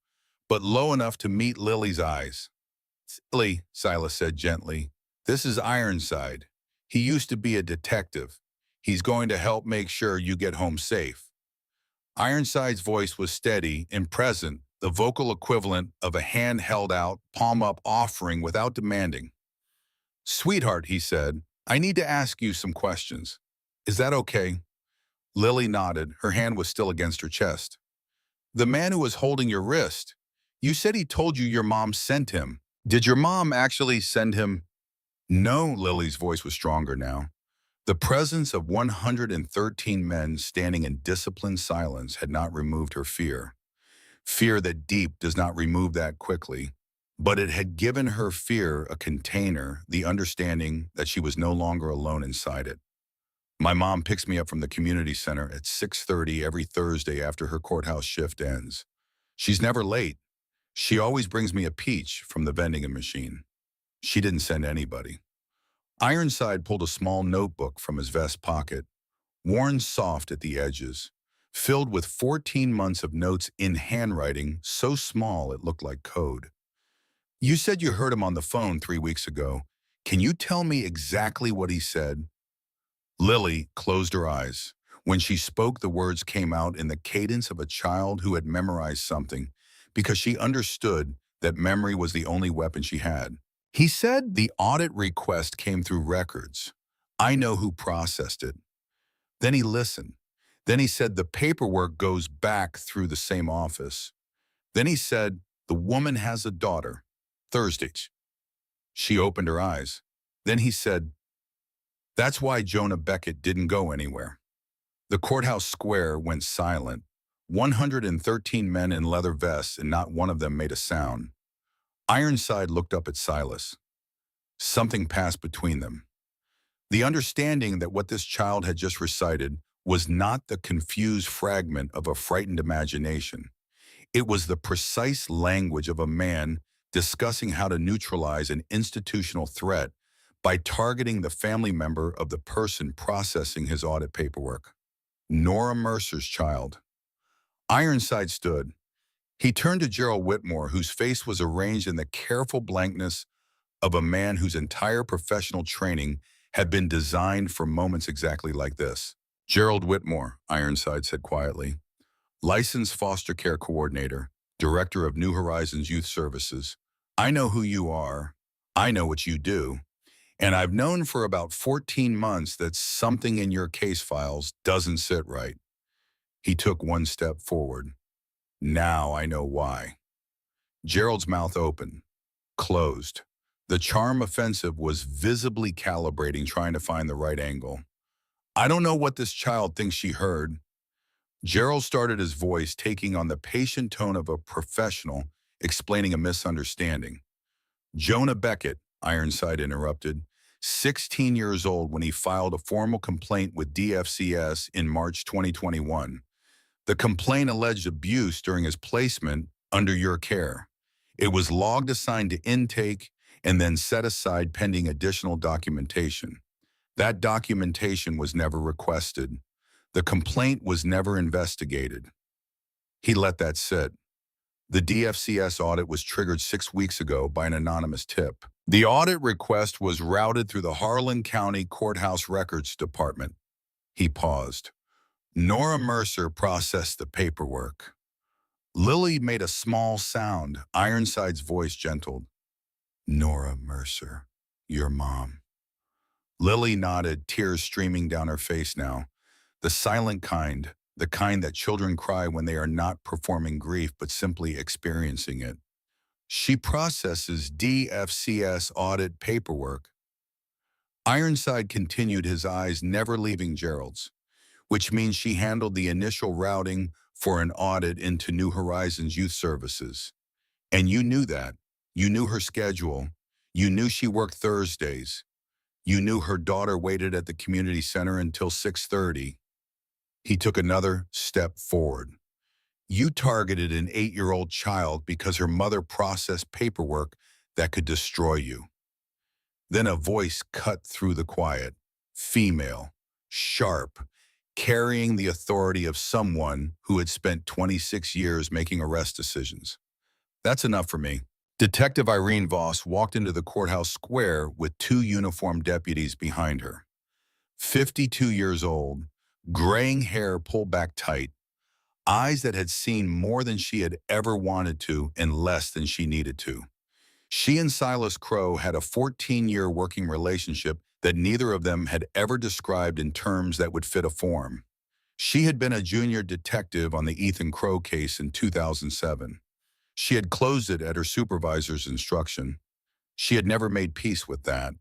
but low enough to meet Lily's eyes. Lily, Silas said gently, this is Ironside. He used to be a detective. He's going to help make sure you get home safe. Ironside's voice was steady and present, the vocal equivalent of a hand held out, palm up offering without demanding. Sweetheart, he said, I need to ask you some questions. Is that okay? Lily nodded. Her hand was still against her chest. The man who was holding your wrist, you said he told you your mom sent him. Did your mom actually send him? No, Lily's voice was stronger now. The presence of 113 men standing in disciplined silence had not removed her fear. Fear that deep does not remove that quickly. But it had given her fear a container, the understanding that she was no longer alone inside it. My mom picks me up from the community center at 6:30 every Thursday after her courthouse shift ends. She's never late. She always brings me a peach from the vending machine. She didn't send anybody. Ironside pulled a small notebook from his vest pocket, worn soft at the edges, filled with 14 months of notes in handwriting so small it looked like code. You said you heard him on the phone 3 weeks ago. Can you tell me exactly what he said? Lily closed her eyes. When she spoke, the words came out in the cadence of a child who had memorized something, because she understood that memory was the only weapon she had. He said the audit request came through records. I know who processed it. Then he listened. Then he said the paperwork goes back through the same office. Then he said the woman has a daughter. Thursday. She opened her eyes. Then he said, that's why Jonah Beckett didn't go anywhere. The courthouse square went silent. 113 men in leather vests, and not one of them made a sound. Ironside looked up at Silas. Something passed between them. The understanding that what this child had just recited was not the confused fragment of a frightened imagination. It was the precise language of a man discussing how to neutralize an institutional threat by targeting the family member of the person processing his audit paperwork. Nora Mercer's child. Ironside stood. He turned to Gerald Whitmore, whose face was arranged in the careful blankness of a man whose entire professional training had been designed for moments exactly like this. Gerald Whitmore, Ironside said quietly, licensed foster care coordinator, director of New Horizons Youth Services. I know who you are. I know what you do. And I've known for about 14 months that something in your case files doesn't sit right. He took one step forward. Now I know why. Gerald's mouth opened, closed. The charm offensive was visibly calibrating, trying to find the right angle. I don't know what this child thinks she heard. Gerald started his voice, taking on the patient tone of a professional, explaining a misunderstanding. Jonah Beckett, Ironside interrupted, 16 years old when he filed a formal complaint with DFCS in March 2021. The complaint alleged abuse during his placement under your care. It was logged assigned to intake and then set aside pending additional documentation. That documentation was never requested. The complaint was never investigated. He let that sit. The DFCS audit was triggered 6 weeks ago by an anonymous tip. The audit request was routed through the Harlan County Courthouse Records Department. He paused. Nora Mercer processed the paperwork. Lily made a small sound. Ironside's voice gentled. Nora Mercer, your mom. Lily nodded, tears streaming down her face now. The silent kind, the kind that children cry when they are not performing grief but simply experiencing it. She processes DFCS audit paperwork. Ironside continued, his eyes never leaving Gerald's, which means she handled the initial routing for an audit into New Horizons Youth Services. And you knew that. You knew her schedule. You knew she worked Thursdays. You knew her daughter waited at the community center until 6:30. He took another step forward. You targeted an 8-year-old child because her mother processed paperwork that could destroy you. Then a voice cut through the quiet. Female, sharp, carrying the authority of someone who had spent 26 years making arrest decisions. That's enough for me. Detective Irene Voss walked into the courthouse square with 2 uniformed deputies behind her. 52 years old, graying hair pulled back tight, eyes that had seen more than she had ever wanted to and less than she needed to. She and Silas Crow had a 14-year working relationship that neither of them had ever described in terms that would fit a form. She had been a junior detective on the Ethan Crow case in 2007. She had closed it at her supervisor's instruction. She had never made peace with that.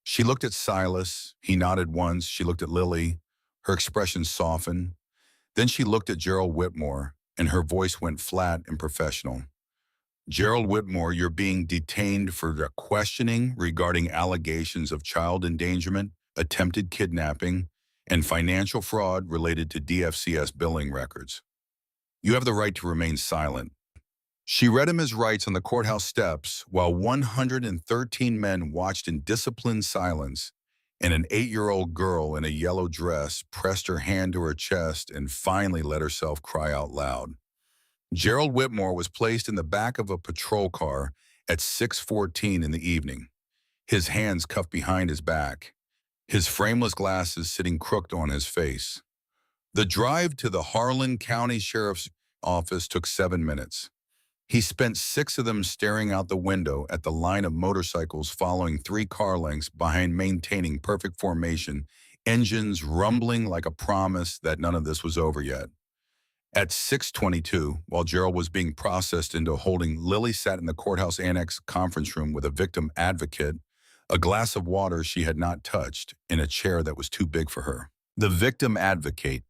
She looked at Silas. He nodded once. She looked at Lily. Her expression softened. Then she looked at Gerald Whitmore, and her voice went flat and professional. Gerald Whitmore, you're being detained for the questioning regarding allegations of child endangerment, attempted kidnapping, and financial fraud related to DFCS billing records. You have the right to remain silent. She read him his rights on the courthouse steps while 113 men watched in disciplined silence, and an 8-year-old girl in a yellow dress pressed her hand to her chest and finally let herself cry out loud. Gerald Whitmore was placed in the back of a patrol car at 6:14 in the evening, his hands cuffed behind his back, his frameless glasses sitting crooked on his face. The drive to the Harlan County Sheriff's Office took 7 minutes. He spent 6 of them staring out the window at the line of motorcycles following 3 car lengths behind, maintaining perfect formation, engines rumbling like a promise that none of this was over yet. At 6:22, while Gerald was being processed into holding, Lily sat in the courthouse annex conference room with a victim advocate, a glass of water she had not touched, in a chair that was too big for her. The victim advocate,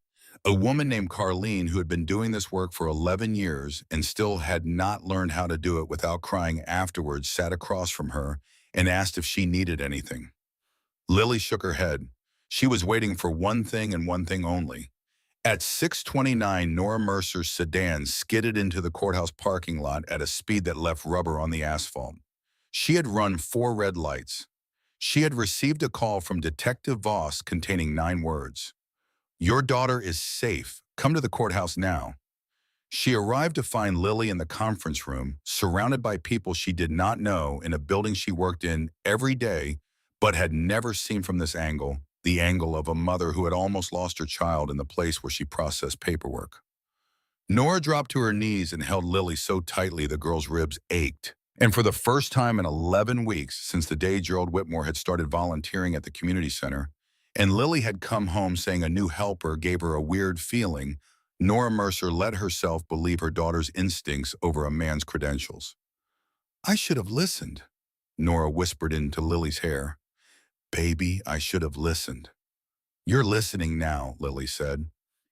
a woman named Carlene who had been doing this work for 11 years and still had not learned how to do it without crying afterwards, sat across from her and asked if she needed anything. Lily shook her head. She was waiting for one thing and one thing only. At 6:29, Nora Mercer's sedan skidded into the courthouse parking lot at a speed that left rubber on the asphalt. She had run 4 red lights. She had received a call from Detective Voss containing 9 words. Your daughter is safe. Come to the courthouse now. She arrived to find Lily in the conference room, surrounded by people she did not know, in a building she worked in every day, but had never seen from this angle, the angle of a mother who had almost lost her child in the place where she processed paperwork. Nora dropped to her knees and held Lily so tightly the girl's ribs ached. And for the first time in 11 weeks since the day Gerald Whitmore had started volunteering at the community center, and Lily had come home saying a new helper gave her a weird feeling, Nora Mercer let herself believe her daughter's instincts over a man's credentials. I should have listened, Nora whispered into Lily's hair. Baby, I should have listened. You're listening now, Lily said.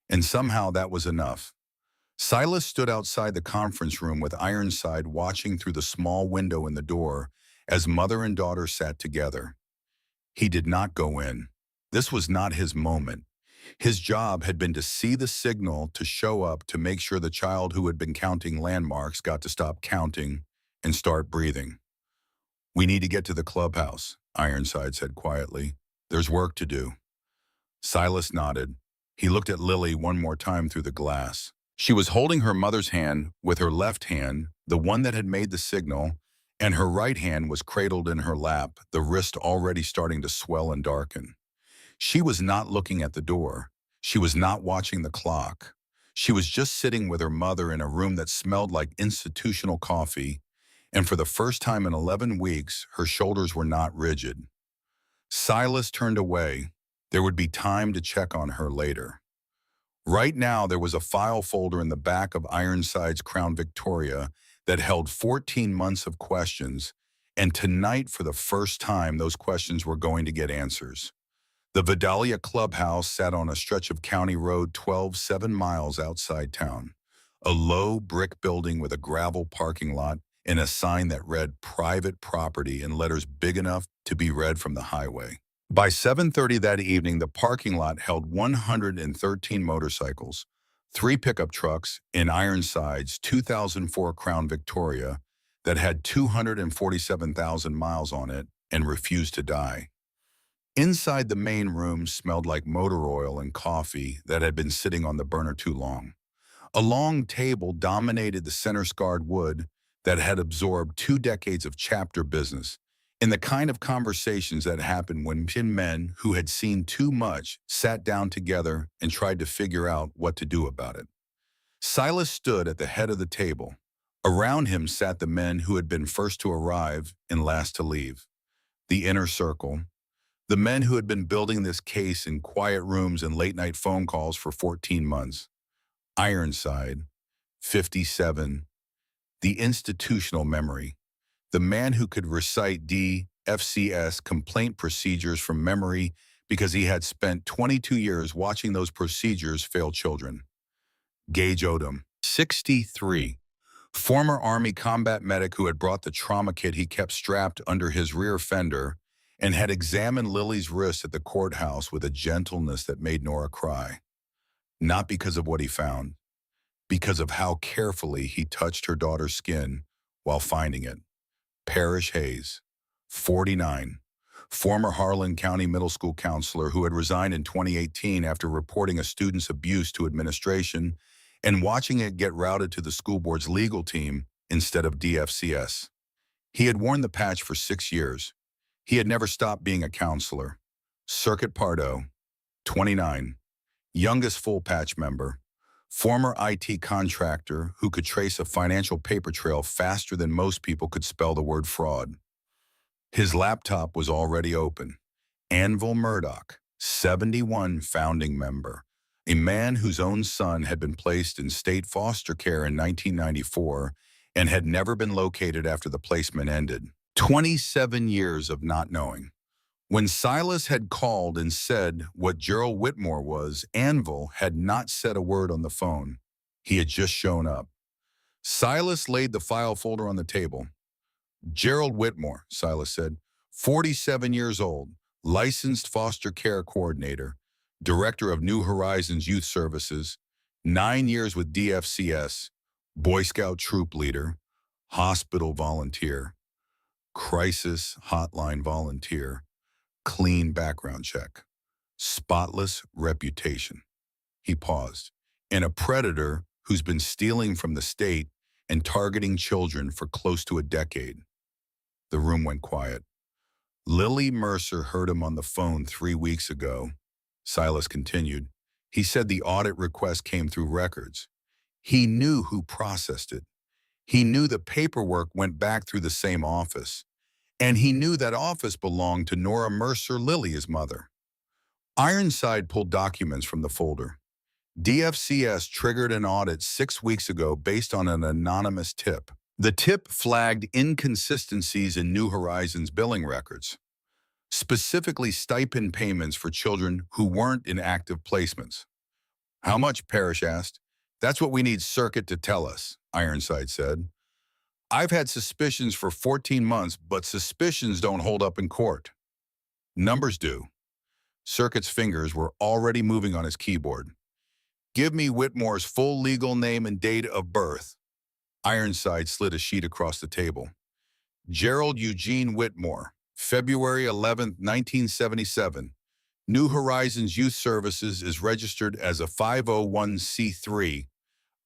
And somehow that was enough. Silas stood outside the conference room with Ironside watching through the small window in the door as mother and daughter sat together. He did not go in. This was not his moment. His job had been to see the signal, to show up, to make sure the child who had been counting landmarks got to stop counting and start breathing. We need to get to the clubhouse, Ironside said quietly. There's work to do. Silas nodded. He looked at Lily one more time through the glass. She was holding her mother's hand with her left hand, the one that had made the signal, and her right hand was cradled in her lap, the wrist already starting to swell and darken. She was not looking at the door. She was not watching the clock. She was just sitting with her mother in a room that smelled like institutional coffee, and for the first time in 11 weeks, her shoulders were not rigid. Silas turned away. There would be time to check on her later. Right now, there was a file folder in the back of Ironside's Crown Victoria that held 14 months of questions, and tonight, for the first time, those questions were going to get answers. The Vidalia Clubhouse sat on a stretch of County Road 12, 7 miles outside town. A low brick building with a gravel parking lot and a sign that read private property in letters big enough to be read from the highway. By 7:30 that evening, the parking lot held 113 motorcycles, 3 pickup trucks, and Ironside's 2004 Crown Victoria that had 247,000 miles on it and refused to die. Inside the main room smelled like motor oil and coffee that had been sitting on the burner too long. A long table dominated the center-scarred wood that had absorbed 2 decades of chapter business, and the kind of conversations that happened when 10 men who had seen too much sat down together and tried to figure out what to do about it. Silas stood at the head of the table. Around him sat the men who had been first to arrive and last to leave. The inner circle, the men who had been building this case in quiet rooms and late-night phone calls for 14 months. Ironside, 57, the institutional memory, the man who could recite DFCS complaint procedures from memory because he had spent 22 years watching those procedures fail children. Gage Odom, 63, former Army combat medic who had brought the trauma kit he kept strapped under his rear fender and had examined Lily's wrist at the courthouse with a gentleness that made Nora cry. Not because of what he found, because of how carefully he touched her daughter's skin while finding it. Parrish Hayes, 49, former Harlan County Middle School counselor who had resigned in 2018 after reporting a student's abuse to administration and watching it get routed to the school board's legal team instead of DFCS. He had worn the patch for 6 years. He had never stopped being a counselor. Circuit Pardo, 29, youngest full patch member, former IT contractor who could trace a financial paper trail faster than most people could spell the word fraud. His laptop was already open. Anvil Murdoch, 71, founding member, a man whose own son had been placed in state foster care in 1994 and had never been located after the placement ended. 27 years of not knowing. When Silas had called and said what Gerald Whitmore was, Anvil had not said a word on the phone. He had just shown up. Silas laid the file folder on the table. Gerald Whitmore, Silas said, 47 years old, licensed foster care coordinator, director of New Horizons Youth Services, 9 years with DFCS, Boy Scout troop leader, hospital volunteer, crisis hotline volunteer, clean background check, spotless reputation. He paused. And a predator who's been stealing from the state and targeting children for close to a decade. The room went quiet. Lily Mercer heard him on the phone 3 weeks ago. Silas continued. He said the audit request came through records. He knew who processed it. He knew the paperwork went back through the same office. And he knew that office belonged to Nora Mercer, Lily's mother. Ironside pulled documents from the folder. DFCS triggered an audit 6 weeks ago based on an anonymous tip. The tip flagged inconsistencies in New Horizons billing records, specifically stipend payments for children who weren't in active placements. How much, Parrish asked. That's what we need Circuit to tell us, Ironside said. I've had suspicions for 14 months, but suspicions don't hold up in court. Numbers do. Circuit's fingers were already moving on his keyboard. Give me Whitmore's full legal name and date of birth. Ironside slid a sheet across the table. Gerald Eugene Whitmore, February 11, 1977. New Horizons Youth Services is registered as a 501c3.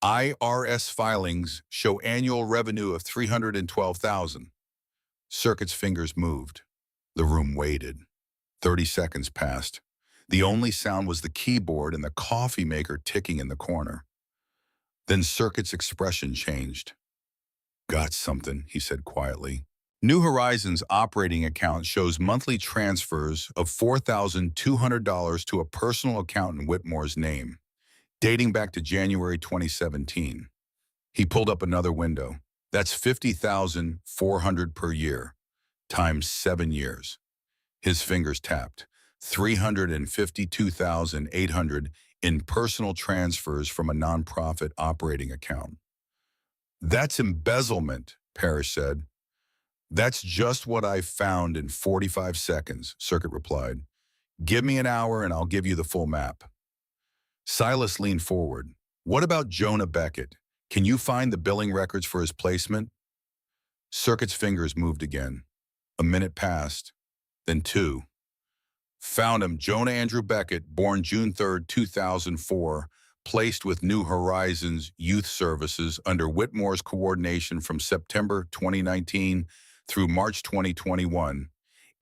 IRS filings show annual revenue of $312,000. Circuit's fingers moved. The room waited. 30 seconds passed. The only sound was the keyboard and the coffee maker ticking in the corner. Then Circuit's expression changed. Got something, he said quietly. New Horizons operating account shows monthly transfers of $4,200 to a personal account in Whitmore's name, dating back to January 2017. He pulled up another window. That's $50,400 per year, times 7 years. His fingers tapped. $352,800 in personal transfers from a nonprofit operating account. That's embezzlement, Parrish said. That's just what I found in 45 seconds, Circuit replied. Give me an hour and I'll give you the full map. Silas leaned forward. What about Jonah Beckett? Can you find the billing records for his placement? Circuit's fingers moved again. A minute passed, then 2. Found him, Jonah Andrew Beckett, born June 3, 2004, placed with New Horizons Youth Services under Whitmore's coordination from September 2019 through March 2021,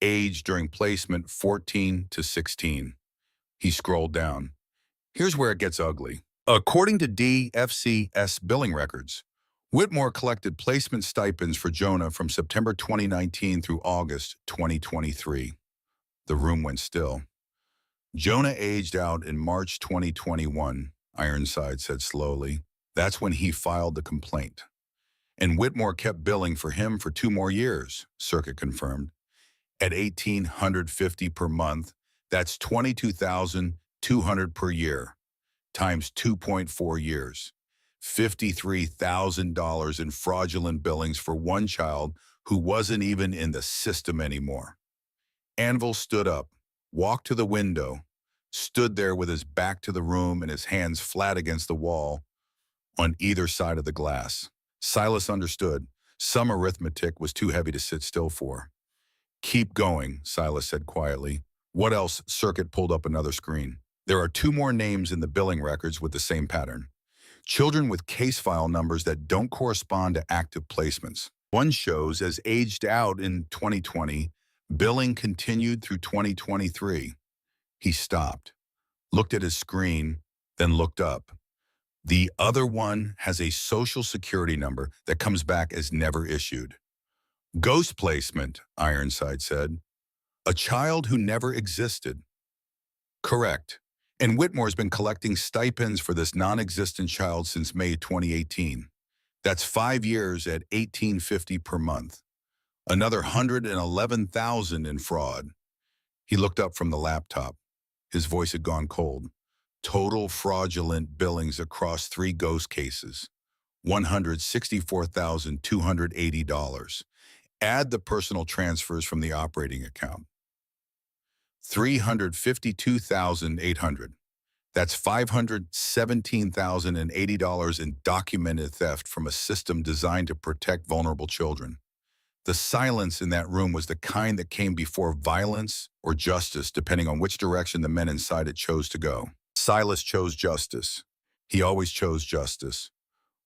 age during placement 14 to 16. He scrolled down. Here's where it gets ugly. According to DFCS billing records, Whitmore collected placement stipends for Jonah from September 2019 through August 2023. The room went still. Jonah aged out in March 2021, Ironside said slowly. That's when he filed the complaint. And Whitmore kept billing for him for 2 more years, Circuit confirmed. At $1,850 per month, that's $22,200 per year, times 2.4 years. $53,000 in fraudulent billings for one child who wasn't even in the system anymore. Anvil stood up, walked to the window, stood there with his back to the room and his hands flat against the wall on either side of the glass. Silas understood. Some arithmetic was too heavy to sit still for. Keep going, Silas said quietly. What else? Circuit pulled up another screen. There are 2 more names in the billing records with the same pattern. Children with case file numbers that don't correspond to active placements. One shows as aged out in 2020, billing continued through 2023. He stopped, looked at his screen, then looked up. The other one has a social security number that comes back as never issued. Ghost placement, Ironside said. A child who never existed. Correct. And Whitmore's been collecting stipends for this non-existent child since May 2018. That's 5 years at $1,850 per month. Another $111,000 in fraud. He looked up from the laptop. His voice had gone cold. Total fraudulent billings across 3 ghost cases. $164,280. Add the personal transfers from the operating account. $352,800. That's $517,080 in documented theft from a system designed to protect vulnerable children. The silence in that room was the kind that came before violence or justice, depending on which direction the men inside it chose to go. Silas chose justice. He always chose justice.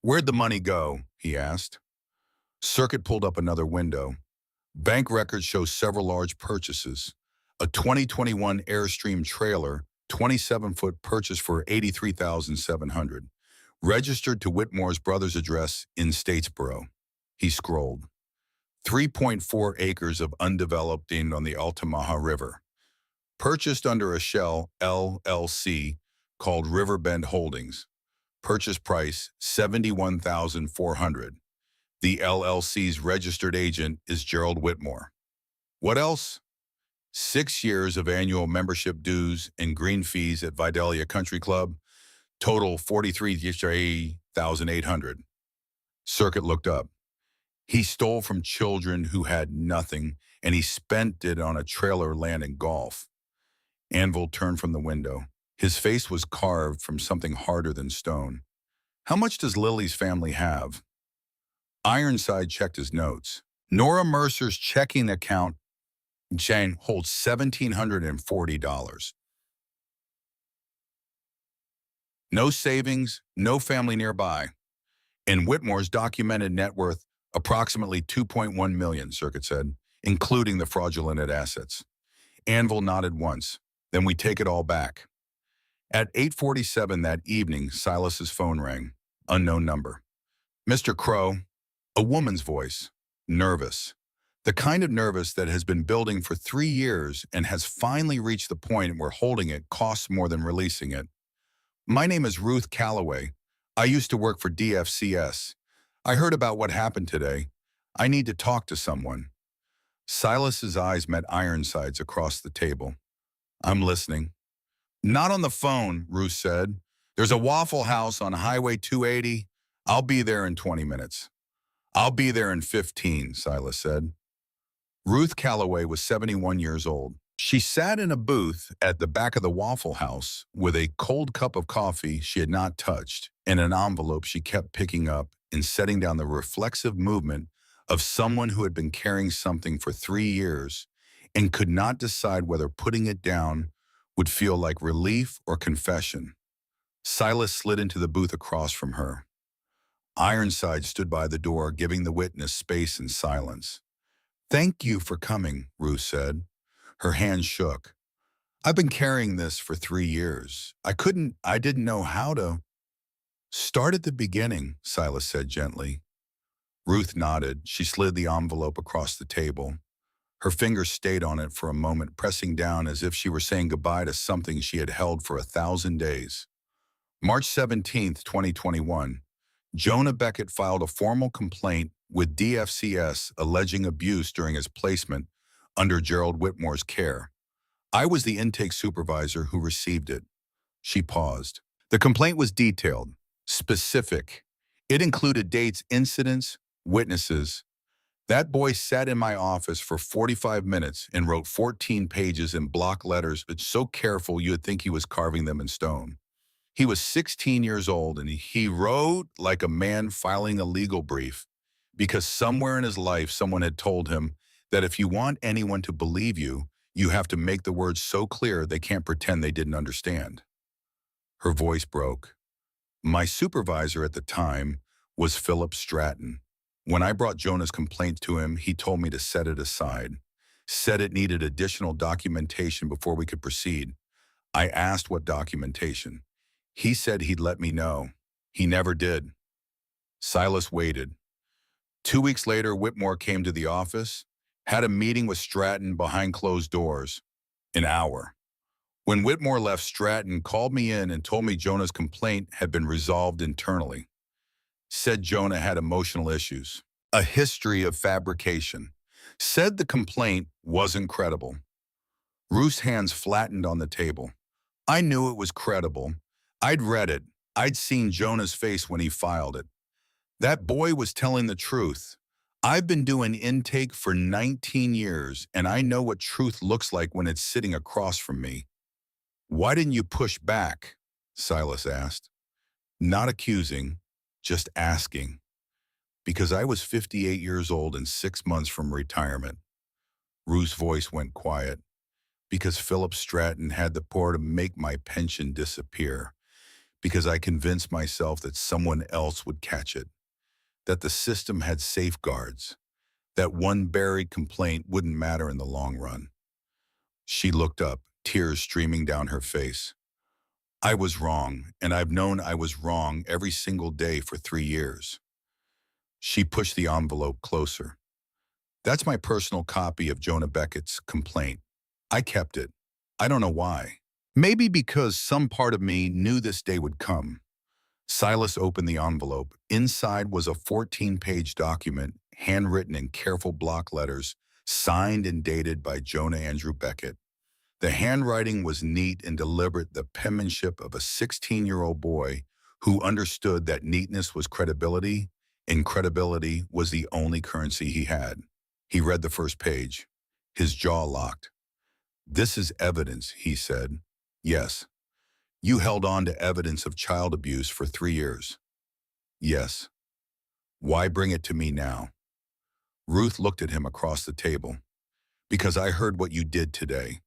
Where'd the money go? He asked. Circuit pulled up another window. Bank records show several large purchases. A 2021 Airstream trailer, 27-foot purchase for $83,700. Registered to Whitmore's brother's address in Statesboro. He scrolled. 3.4 acres of undeveloped land on the Altamaha River. Purchased under a shell LLC called Riverbend Holdings. Purchase price $71,400. The LLC's registered agent is Gerald Whitmore. What else? 6 years of annual membership dues and green fees at Vidalia Country Club. Total $43,800. Circuit looked up. He stole from children who had nothing, and he spent it on a trailer land and golf. Anvil turned from the window. His face was carved from something harder than stone. How much does Lily's family have? Ironside checked his notes. Nora Mercer's checking account Jane holds $1,740. No savings, no family nearby. And Whitmore's documented net worth, approximately $2.1 million, Circuit said, including the fraudulent assets. Anvil nodded once. Then we take it all back. At 8:47 that evening, Silas's phone rang. Unknown number. Mr. Crow, a woman's voice, nervous. The kind of nervous that has been building for 3 years and has finally reached the point where holding it costs more than releasing it. My name is Ruth Calloway. I used to work for DFCS. I heard about what happened today. I need to talk to someone. Silas's eyes met Ironside's across the table. I'm listening. Not on the phone, Ruth said. There's a Waffle House on Highway 280. I'll be there in 20 minutes. I'll be there in 15, Silas said. Ruth Calloway was 71 years old. She sat in a booth at the back of the Waffle House with a cold cup of coffee she had not touched and an envelope she kept picking up and setting down the reflexive movement of someone who had been carrying something for 3 years and could not decide whether putting it down would feel like relief or confession. Silas slid into the booth across from her. Ironside stood by the door, giving the witness space and silence. Thank you for coming, Ruth said. Her hand shook. I've been carrying this for 3 years. I didn't know how to. Start at the beginning, Silas said gently. Ruth nodded. She slid the envelope across the table. Her fingers stayed on it for a moment, pressing down as if she were saying goodbye to something she had held for 1,000 days. March 17th, 2021. Jonah Beckett filed a formal complaint with DFCS alleging abuse during his placement under Gerald Whitmore's care. I was the intake supervisor who received it. She paused. The complaint was detailed, specific. It included dates, incidents, witnesses. That boy sat in my office for 45 minutes and wrote 14 pages in block letters, but so careful you would think he was carving them in stone. He was 16 years old and he wrote like a man filing a legal brief because somewhere in his life someone had told him that if you want anyone to believe you, you have to make the words so clear they can't pretend they didn't understand. Her voice broke. My supervisor at the time was Philip Stratton. When I brought Jonah's complaint to him, he told me to set it aside, said it needed additional documentation before we could proceed. I asked what documentation. He said he'd let me know. He never did. Silas waited. 2 weeks later, Whitmore came to the office, had a meeting with Stratton behind closed doors. An hour. When Whitmore left, Stratton called me in and told me Jonah's complaint had been resolved internally. Said Jonah had emotional issues, a history of fabrication. Said the complaint wasn't credible. Ruth's hands flattened on the table. I knew it was credible. I'd read it. I'd seen Jonah's face when he filed it. That boy was telling the truth. I've been doing intake for 19 years, and I know what truth looks like when it's sitting across from me. Why didn't you push back? Silas asked. Not accusing, just asking. Because I was 58 years old and 6 months from retirement. Ruth's voice went quiet. Because Philip Stratton had the power to make my pension disappear. Because I convinced myself that someone else would catch it. That the system had safeguards. That one buried complaint wouldn't matter in the long run. She looked up, tears streaming down her face. I was wrong, and I've known I was wrong every single day for 3 years. She pushed the envelope closer. That's my personal copy of Jonah Beckett's complaint. I kept it. I don't know why. Maybe because some part of me knew this day would come. Silas opened the envelope. Inside was a 14-page document, handwritten in careful block letters, signed and dated by Jonah Andrew Beckett. The handwriting was neat and deliberate, the penmanship of a 16-year-old boy who understood that neatness was credibility, and credibility was the only currency he had. He read the first page. His jaw locked. This is evidence, he said. Yes. You held on to evidence of child abuse for 3 years. Yes. Why bring it to me now? Ruth looked at him across the table. Because I heard what you did today.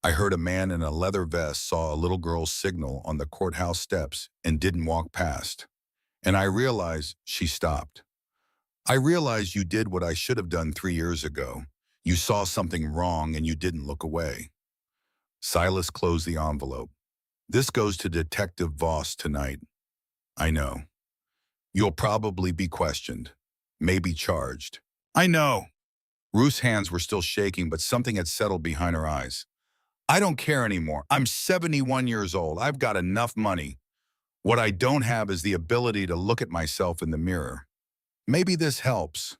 I heard a man in a leather vest saw a little girl's signal on the courthouse steps and didn't walk past. And I realized she stopped. I realized you did what I should have done 3 years ago. You saw something wrong and you didn't look away. Silas closed the envelope. This goes to Detective Voss tonight. I know. You'll probably be questioned, maybe charged. I know. Ruth's hands were still shaking, but something had settled behind her eyes. I don't care anymore. I'm 71 years old. I've got enough money. What I don't have is the ability to look at myself in the mirror. Maybe this helps.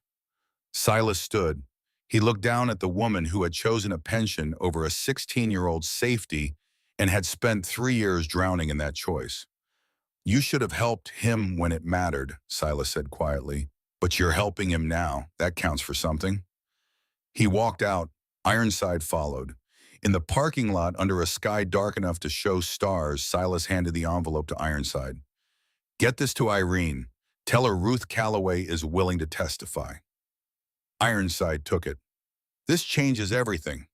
Silas stood. He looked down at the woman who had chosen a pension over a 16-year-old's safety and had spent 3 years drowning in that choice. You should have helped him when it mattered, Silas said quietly. But you're helping him now. That counts for something. He walked out. Ironside followed. In the parking lot, under a sky dark enough to show stars, Silas handed the envelope to Ironside. Get this to Irene. Tell her Ruth Calloway is willing to testify. Ironside took it. This changes everything.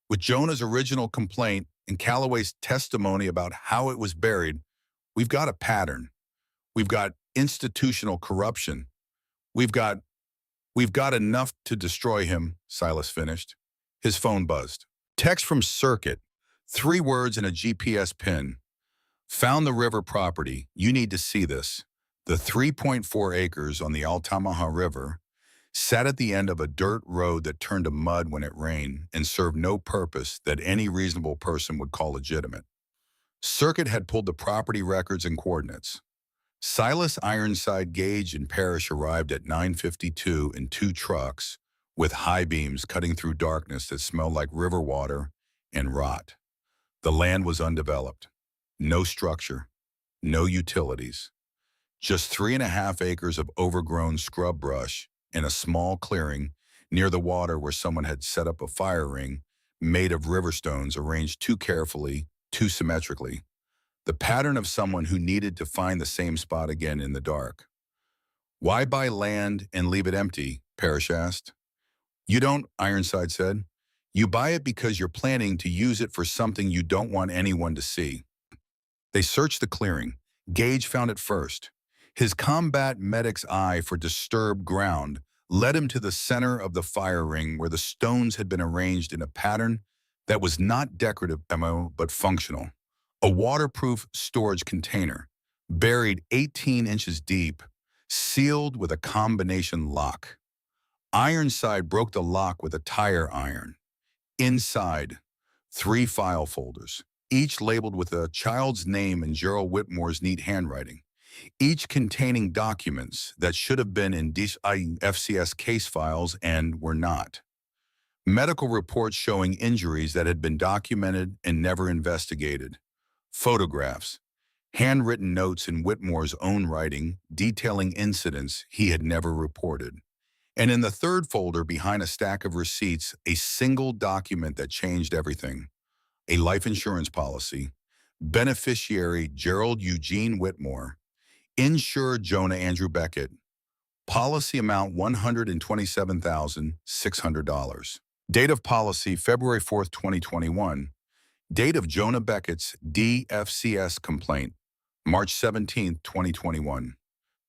With Jonah's original complaint and Calloway's testimony about how it was buried, we've got a pattern. We've got institutional corruption. We've got enough to destroy him, Silas finished. His phone buzzed. Text from Circuit. 3 words and a GPS pin. Found the river property. You need to see this. The 3.4 acres on the Altamaha River sat at the end of a dirt road that turned to mud when it rained and served no purpose that any reasonable person would call legitimate. Circuit had pulled the property records and coordinates. Silas, Ironside, Gage, and Parrish arrived at 9:52 in 2 trucks with high beams cutting through darkness that smelled like river water and rot. The land was undeveloped. No structure. No utilities. Just 3.5 acres of overgrown scrub brush and a small clearing near the water where someone had set up a fire ring made of river stones arranged too carefully, too symmetrically. The pattern of someone who needed to find the same spot again in the dark. Why buy land and leave it empty? Parrish asked. You don't, Ironside said. You buy it because you're planning to use it for something you don't want anyone to see. They searched the clearing. Gage found it first. His combat medic's eye for disturbed ground led him to the center of the fire ring where the stones had been arranged in a pattern that was not decorative but functional. A waterproof storage container, buried 18 inches deep, sealed with a combination lock. Ironside broke the lock with a tire iron. Inside, 3 file folders, each labeled with a child's name in Gerald Whitmore's neat handwriting, each containing documents that should have been in FCS case files and were not. Medical reports showing injuries that had been documented and never investigated. Photographs, handwritten notes in Whitmore's own writing detailing incidents he had never reported. And in the 3rd folder behind a stack of receipts, a single document that changed everything. A life insurance policy. Beneficiary Gerald Eugene Whitmore. Insured Jonah Andrew Beckett. Policy amount $127,600. Date of policy February 4th, 2021. Date of Jonah Beckett's DFCS complaint, March 17, 2021.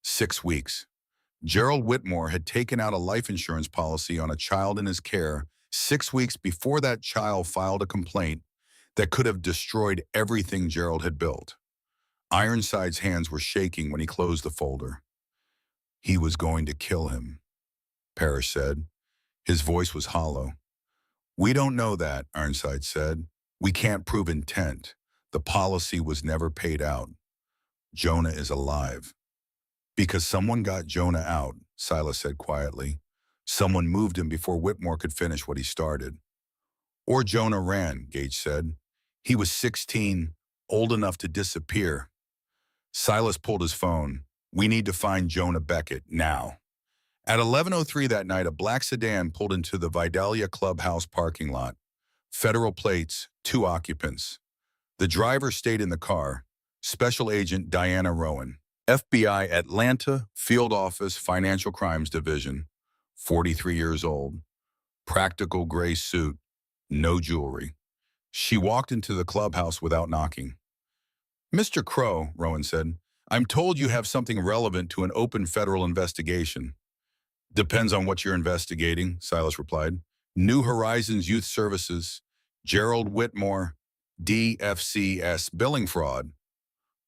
6 weeks. Gerald Whitmore had taken out a life insurance policy on a child in his care 6 weeks before that child filed a complaint that could have destroyed everything Gerald had built. Ironside's hands were shaking when he closed the folder. He was going to kill him, Parrish said. His voice was hollow. We don't know that, Ironside said. We can't prove intent. The policy was never paid out. Jonah is alive. Because someone got Jonah out, Silas said quietly. Someone moved him before Whitmore could finish what he started. Or Jonah ran, Gage said. He was 16, old enough to disappear. Silas pulled his phone. We need to find Jonah Beckett now. At 11:03 that night, a black sedan pulled into the Vidalia Clubhouse parking lot. Federal plates, 2 occupants. The driver stayed in the car, Special Agent Diana Rowan, FBI Atlanta Field Office Financial Crimes Division, 43 years old, practical gray suit, no jewelry. She walked into the clubhouse without knocking. Mr. Crow, Rowan said, I'm told you have something relevant to an open federal investigation. Depends on what you're investigating, Silas replied. New Horizons Youth Services, Gerald Whitmore, DFCS billing fraud.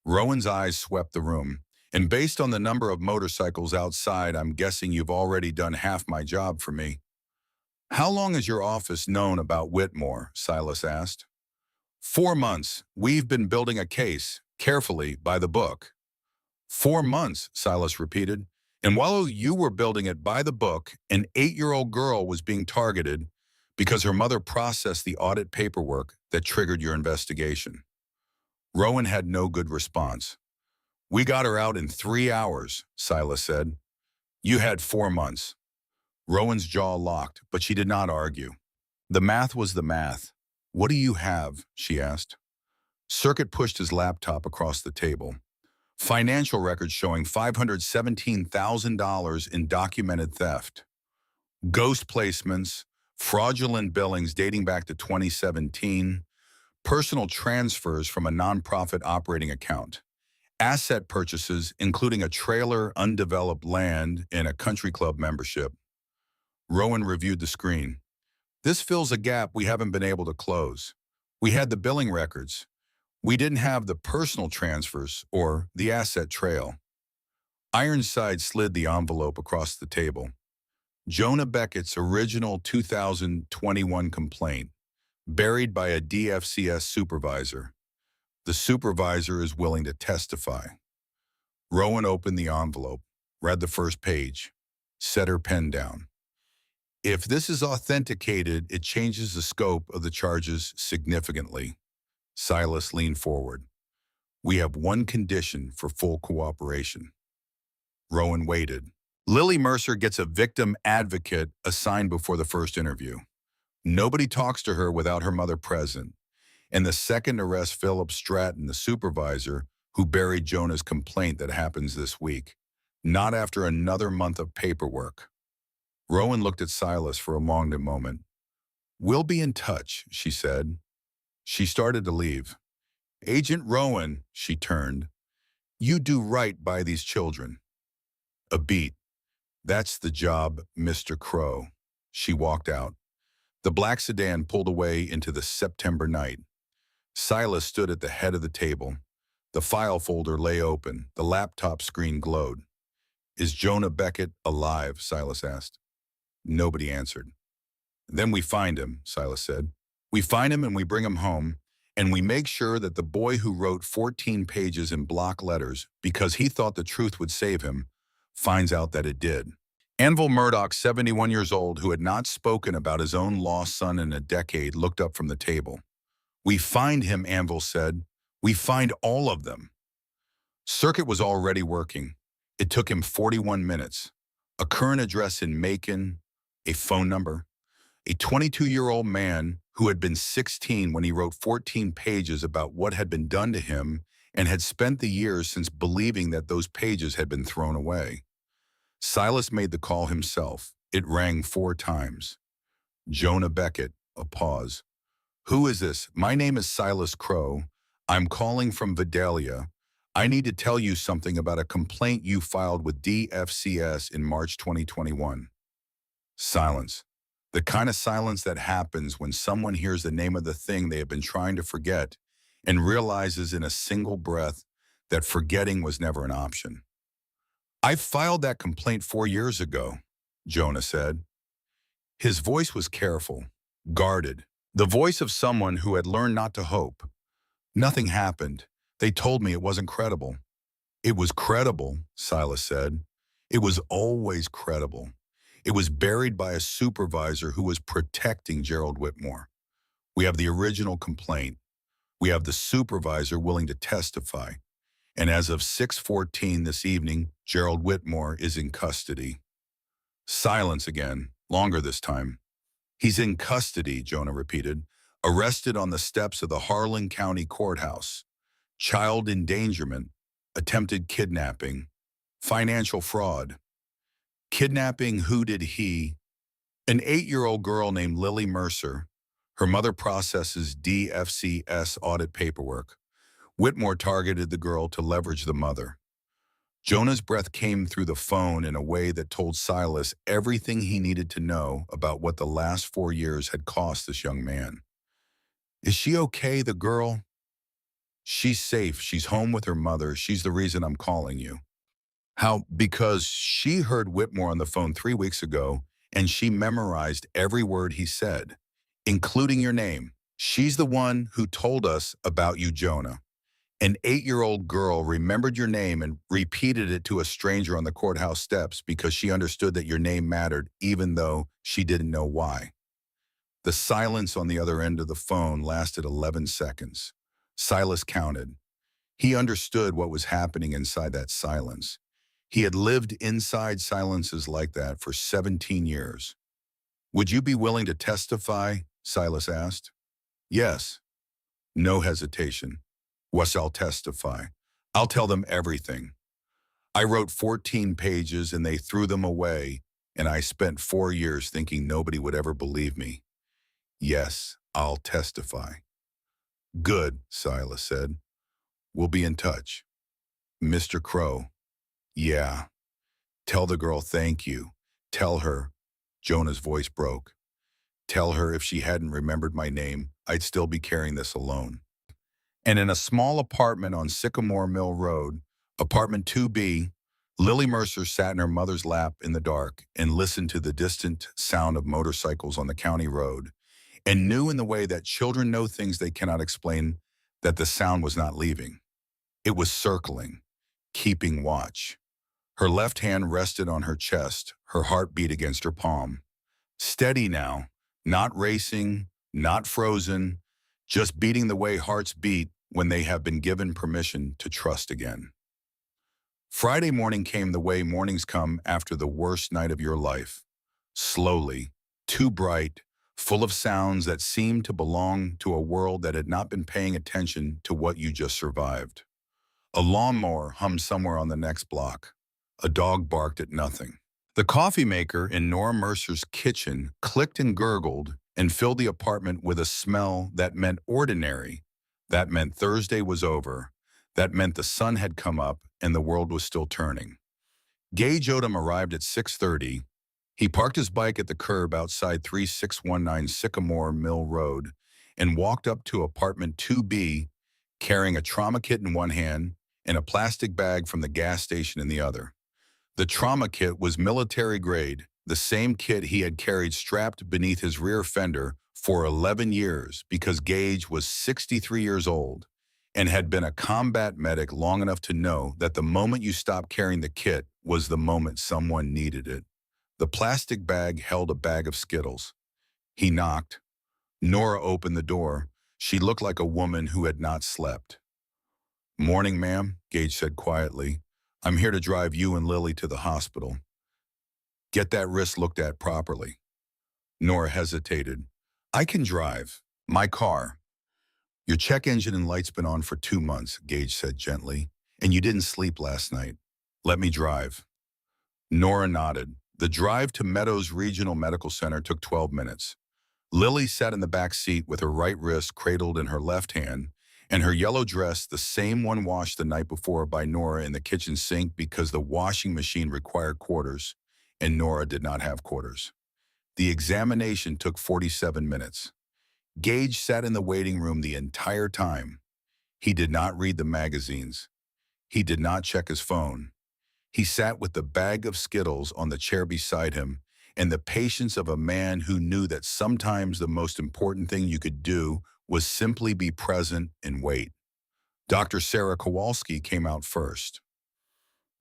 Rowan's eyes swept the room. And based on the number of motorcycles outside, I'm guessing you've already done half my job for me. How long has your office known about Whitmore? Silas asked. 4 months. We've been building a case, carefully, by the book. 4 months, Silas repeated. And while you were building it by the book, an 8-year-old girl was being targeted because her mother processed the audit paperwork that triggered your investigation. Rowan had no good response. We got her out in 3 hours, Silas said. You had 4 months. Rowan's jaw locked, but she did not argue. The math was the math. What do you have? She asked. Circuit pushed his laptop across the table. Financial records showing $517,000 in documented theft. Ghost placements, fraudulent billings dating back to 2017, personal transfers from a nonprofit operating account, asset purchases including a trailer, undeveloped land, and a country club membership. Rowan reviewed the screen. This fills a gap we haven't been able to close. We had the billing records. We didn't have the personal transfers or the asset trail. Ironside slid the envelope across the table. Jonah Beckett's original 2021 complaint, buried by a DFCS supervisor. The supervisor is willing to testify. Rowan opened the envelope, read the first page, set her pen down. If this is authenticated, it changes the scope of the charges significantly. Silas leaned forward. We have one condition for full cooperation. Rowan waited. Lily Mercer gets a victim advocate assigned before the first interview. Nobody talks to her without her mother present. And the second arrest Philip Stratton, the supervisor, who buried Jonah's complaint that happens this week. Not after another month of paperwork. Rowan looked at Silas for a long moment. We'll be in touch, she said. She started to leave. Agent Rowan, she turned. You do right by these children. A beat. That's the job, Mr. Crow. She walked out. The black sedan pulled away into the September night. Silas stood at the head of the table. The file folder lay open. The laptop screen glowed. Is Jonah Beckett alive? Silas asked. Nobody answered. Then we find him, Silas said. We find him and we bring him home, and we make sure that the boy who wrote 14 pages in block letters because he thought the truth would save him finds out that it did. Anvil Murdoch, 71 years old, who had not spoken about his own lost son in a decade, looked up from the table. We find him, Anvil said. We find all of them. Circuit was already working. It took him 41 minutes. A current address in Macon, a phone number. A 22-year-old man who had been 16 when he wrote 14 pages about what had been done to him and had spent the years since believing that those pages had been thrown away. Silas made the call himself. It rang 4 times. Jonah Beckett, a pause. Who is this? My name is Silas Crow. I'm calling from Vidalia. I need to tell you something about a complaint you filed with DFCS in March 2021. Silence. The kind of silence that happens when someone hears the name of the thing they have been trying to forget and realizes in a single breath that forgetting was never an option. I filed that complaint 4 years ago, Jonah said. His voice was careful, guarded, the voice of someone who had learned not to hope. Nothing happened. They told me it wasn't credible. It was credible, Silas said. It was always credible. It was buried by a supervisor who was protecting Gerald Whitmore. We have the original complaint. We have the supervisor willing to testify. And as of 6:14 this evening, Gerald Whitmore is in custody. Silence again, longer this time. He's in custody, Jonah repeated, arrested on the steps of the Harlan County Courthouse. Child endangerment, attempted kidnapping, financial fraud. Kidnapping, who did he? An 8-year-old girl named Lily Mercer. Her mother processes DFCS audit paperwork. Whitmore targeted the girl to leverage the mother. Jonah's breath came through the phone in a way that told Silas everything he needed to know about what the last 4 years had cost this young man. Is she okay, the girl? She's safe. She's home with her mother. She's the reason I'm calling you. How? Because she heard Whitmore on the phone 3 weeks ago, and she memorized every word he said, including your name. She's the one who told us about you, Jonah. An 8-year-old girl remembered your name and repeated it to a stranger on the courthouse steps because she understood that your name mattered even though she didn't know why. The silence on the other end of the phone lasted 11 seconds. Silas counted. He understood what was happening inside that silence. He had lived inside silences like that for 17 years. Would you be willing to testify? Silas asked. Yes. No hesitation. Wes, I'll testify. I'll tell them everything. I wrote 14 pages and they threw them away, and I spent 4 years thinking nobody would ever believe me. Yes, I'll testify. Good, Silas said. We'll be in touch. Mr. Crow. Yeah. Tell the girl thank you. Tell her. Jonah's voice broke. Tell her if she hadn't remembered my name, I'd still be carrying this alone. And in a small apartment on Sycamore Mill Road, apartment 2B, Lily Mercer sat in her mother's lap in the dark and listened to the distant sound of motorcycles on the county road, and knew in the way that children know things they cannot explain that the sound was not leaving. It was circling, keeping watch. Her left hand rested on her chest, her heart beat against her palm. Steady now, not racing, not frozen, just beating the way hearts beat when they have been given permission to trust again. Friday morning came the way mornings come after the worst night of your life. Slowly, too bright, full of sounds that seemed to belong to a world that had not been paying attention to what you just survived. A lawnmower hummed somewhere on the next block. A dog barked at nothing. The coffee maker in Nora Mercer's kitchen clicked and gurgled and filled the apartment with a smell that meant ordinary. That meant Thursday was over. That meant the sun had come up and the world was still turning. Gage Odom arrived at 6:30. He parked his bike at the curb outside 3619 Sycamore Mill Road and walked up to apartment 2B, carrying a trauma kit in one hand and a plastic bag from the gas station in the other. The trauma kit was military grade, the same kit he had carried strapped beneath his rear fender for 11 years because Gage was 63 years old and had been a combat medic long enough to know that the moment you stopped carrying the kit was the moment someone needed it. The plastic bag held a bag of Skittles. He knocked. Nora opened the door. She looked like a woman who had not slept. Morning, ma'am, Gage said quietly. I'm here to drive you and Lily to the hospital. Get that wrist looked at properly. Nora hesitated. I can drive. My car. Your check engine and light's been on for 2 months, Gage said gently, and you didn't sleep last night. Let me drive. Nora nodded. The drive to Meadows Regional Medical Center took 12 minutes. Lily sat in the back seat with her right wrist cradled in her left hand, and her yellow dress, the same one washed the night before by Nora in the kitchen sink because the washing machine required quarters, and Nora did not have quarters. The examination took 47 minutes. Gage sat in the waiting room the entire time. He did not read the magazines. He did not check his phone. He sat with the bag of Skittles on the chair beside him and the patience of a man who knew that sometimes the most important thing you could do was simply be present and wait. Dr. Sarah Kowalski came out first.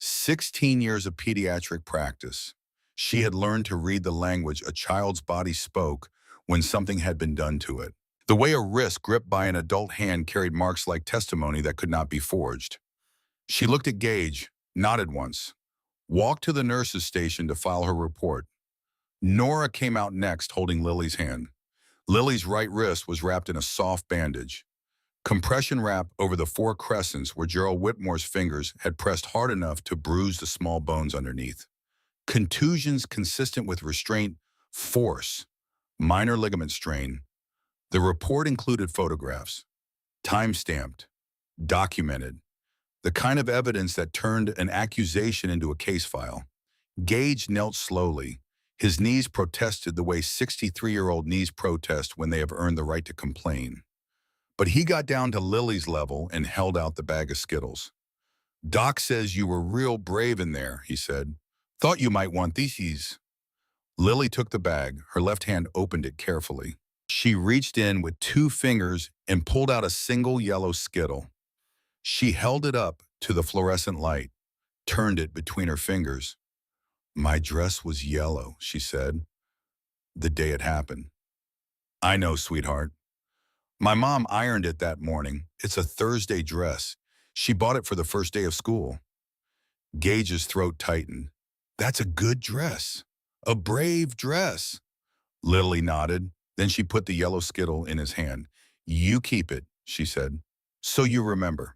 16 years of pediatric practice. She had learned to read the language a child's body spoke when something had been done to it. The way a wrist gripped by an adult hand carried marks like testimony that could not be forged. She looked at Gage, nodded once, walked to the nurse's station to file her report. Nora came out next holding Lily's hand. Lily's right wrist was wrapped in a soft bandage. Compression wrap over the 4 crescents where Gerald Whitmore's fingers had pressed hard enough to bruise the small bones underneath. Contusions consistent with restraint, force, minor ligament strain. The report included photographs, time-stamped, documented, the kind of evidence that turned an accusation into a case file. Gage knelt slowly. His knees protested the way 63-year-old knees protest when they have earned the right to complain. But he got down to Lily's level and held out the bag of Skittles. Doc says you were real brave in there, he said. Thought you might want these. Lily took the bag. Her left hand opened it carefully. She reached in with 2 fingers and pulled out a single yellow Skittle. She held it up to the fluorescent light, turned it between her fingers. My dress was yellow, she said, the day it happened. I know, sweetheart. My mom ironed it that morning. It's a Thursday dress. She bought it for the first day of school. Gage's throat tightened. That's a good dress. A brave dress. Lily nodded. Then she put the yellow Skittle in his hand. You keep it, she said, so you remember.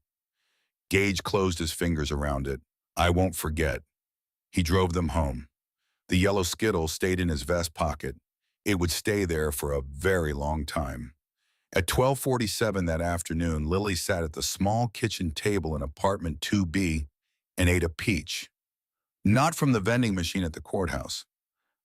Gage closed his fingers around it. I won't forget. He drove them home. The yellow Skittle stayed in his vest pocket. It would stay there for a very long time. At 12:47 that afternoon, Lily sat at the small kitchen table in apartment 2B and ate a peach. Not from the vending machine at the courthouse.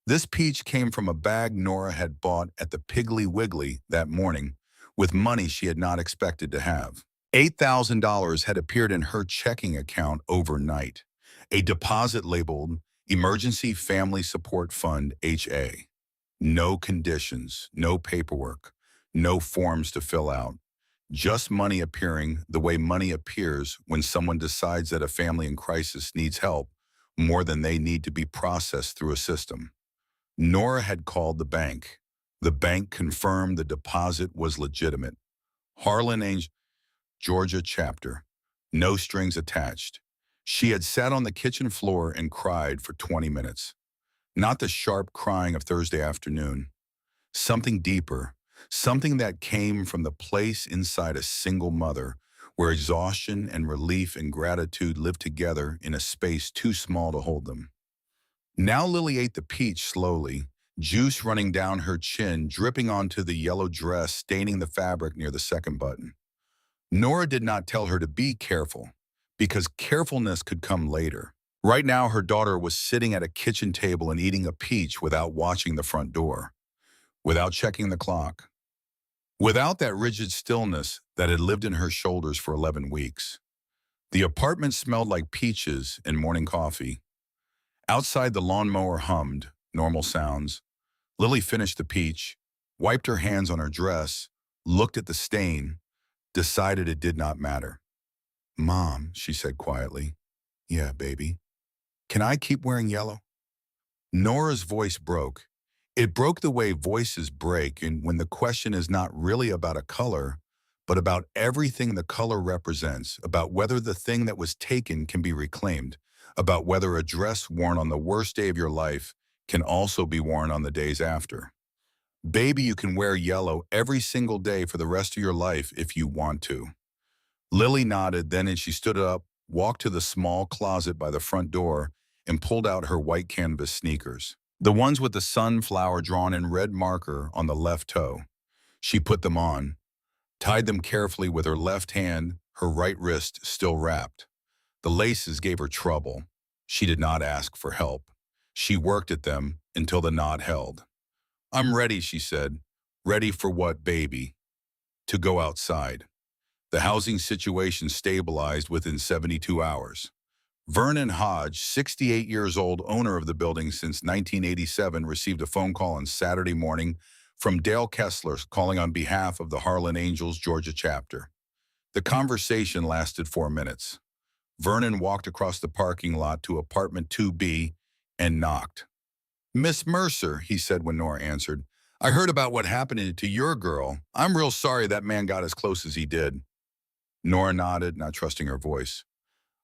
This peach came from a bag Nora had bought at the Piggly Wiggly that morning with money she had not expected to have. $8,000 had appeared in her checking account overnight, a deposit labeled Emergency Family Support Fund, HA. No conditions, no paperwork, no forms to fill out. Just money appearing the way money appears when someone decides that a family in crisis needs help more than they need to be processed through a system. Nora had called the bank. The bank confirmed the deposit was legitimate. Harlan Angel, Georgia chapter. No strings attached. She had sat on the kitchen floor and cried for 20 minutes. Not the sharp crying of Thursday afternoon. Something deeper. Something that came from the place inside a single mother, where exhaustion and relief and gratitude lived together in a space too small to hold them. Now Lily ate the peach slowly, juice running down her chin, dripping onto the yellow dress, staining the fabric near the second button. Nora did not tell her to be careful, because carefulness could come later. Right now, her daughter was sitting at a kitchen table and eating a peach without watching the front door, without checking the clock, without that rigid stillness that had lived in her shoulders for 11 weeks. The apartment smelled like peaches and morning coffee. Outside, the lawnmower hummed, normal sounds. Lily finished the peach, wiped her hands on her dress, looked at the stain, decided it did not matter. Mom, she said quietly. Yeah, baby. Can I keep wearing yellow? Nora's voice broke. It broke the way voices break, and when the question is not really about a color, but about everything the color represents, about whether the thing that was taken can be reclaimed, about whether a dress worn on the worst day of your life can also be worn on the days after. Baby, you can wear yellow every single day for the rest of your life if you want to. Lily nodded then, and she stood up, walked to the small closet by the front door, and pulled out her white canvas sneakers. The ones with the sunflower drawn in red marker on the left toe. She put them on, tied them carefully with her left hand, her right wrist still wrapped. The laces gave her trouble. She did not ask for help. She worked at them until the knot held. I'm ready, she said. Ready for what, baby? To go outside. The housing situation stabilized within 72 hours. Vernon Hodge, 68 years old, owner of the building since 1987, received a phone call on Saturday morning from Dale Kessler calling on behalf of the Harlan Angels Georgia chapter. The conversation lasted 4 minutes. Vernon walked across the parking lot to apartment 2B and knocked. Miss Mercer, he said when Nora answered, I heard about what happened to your girl. I'm real sorry that man got as close as he did. Nora nodded, not trusting her voice.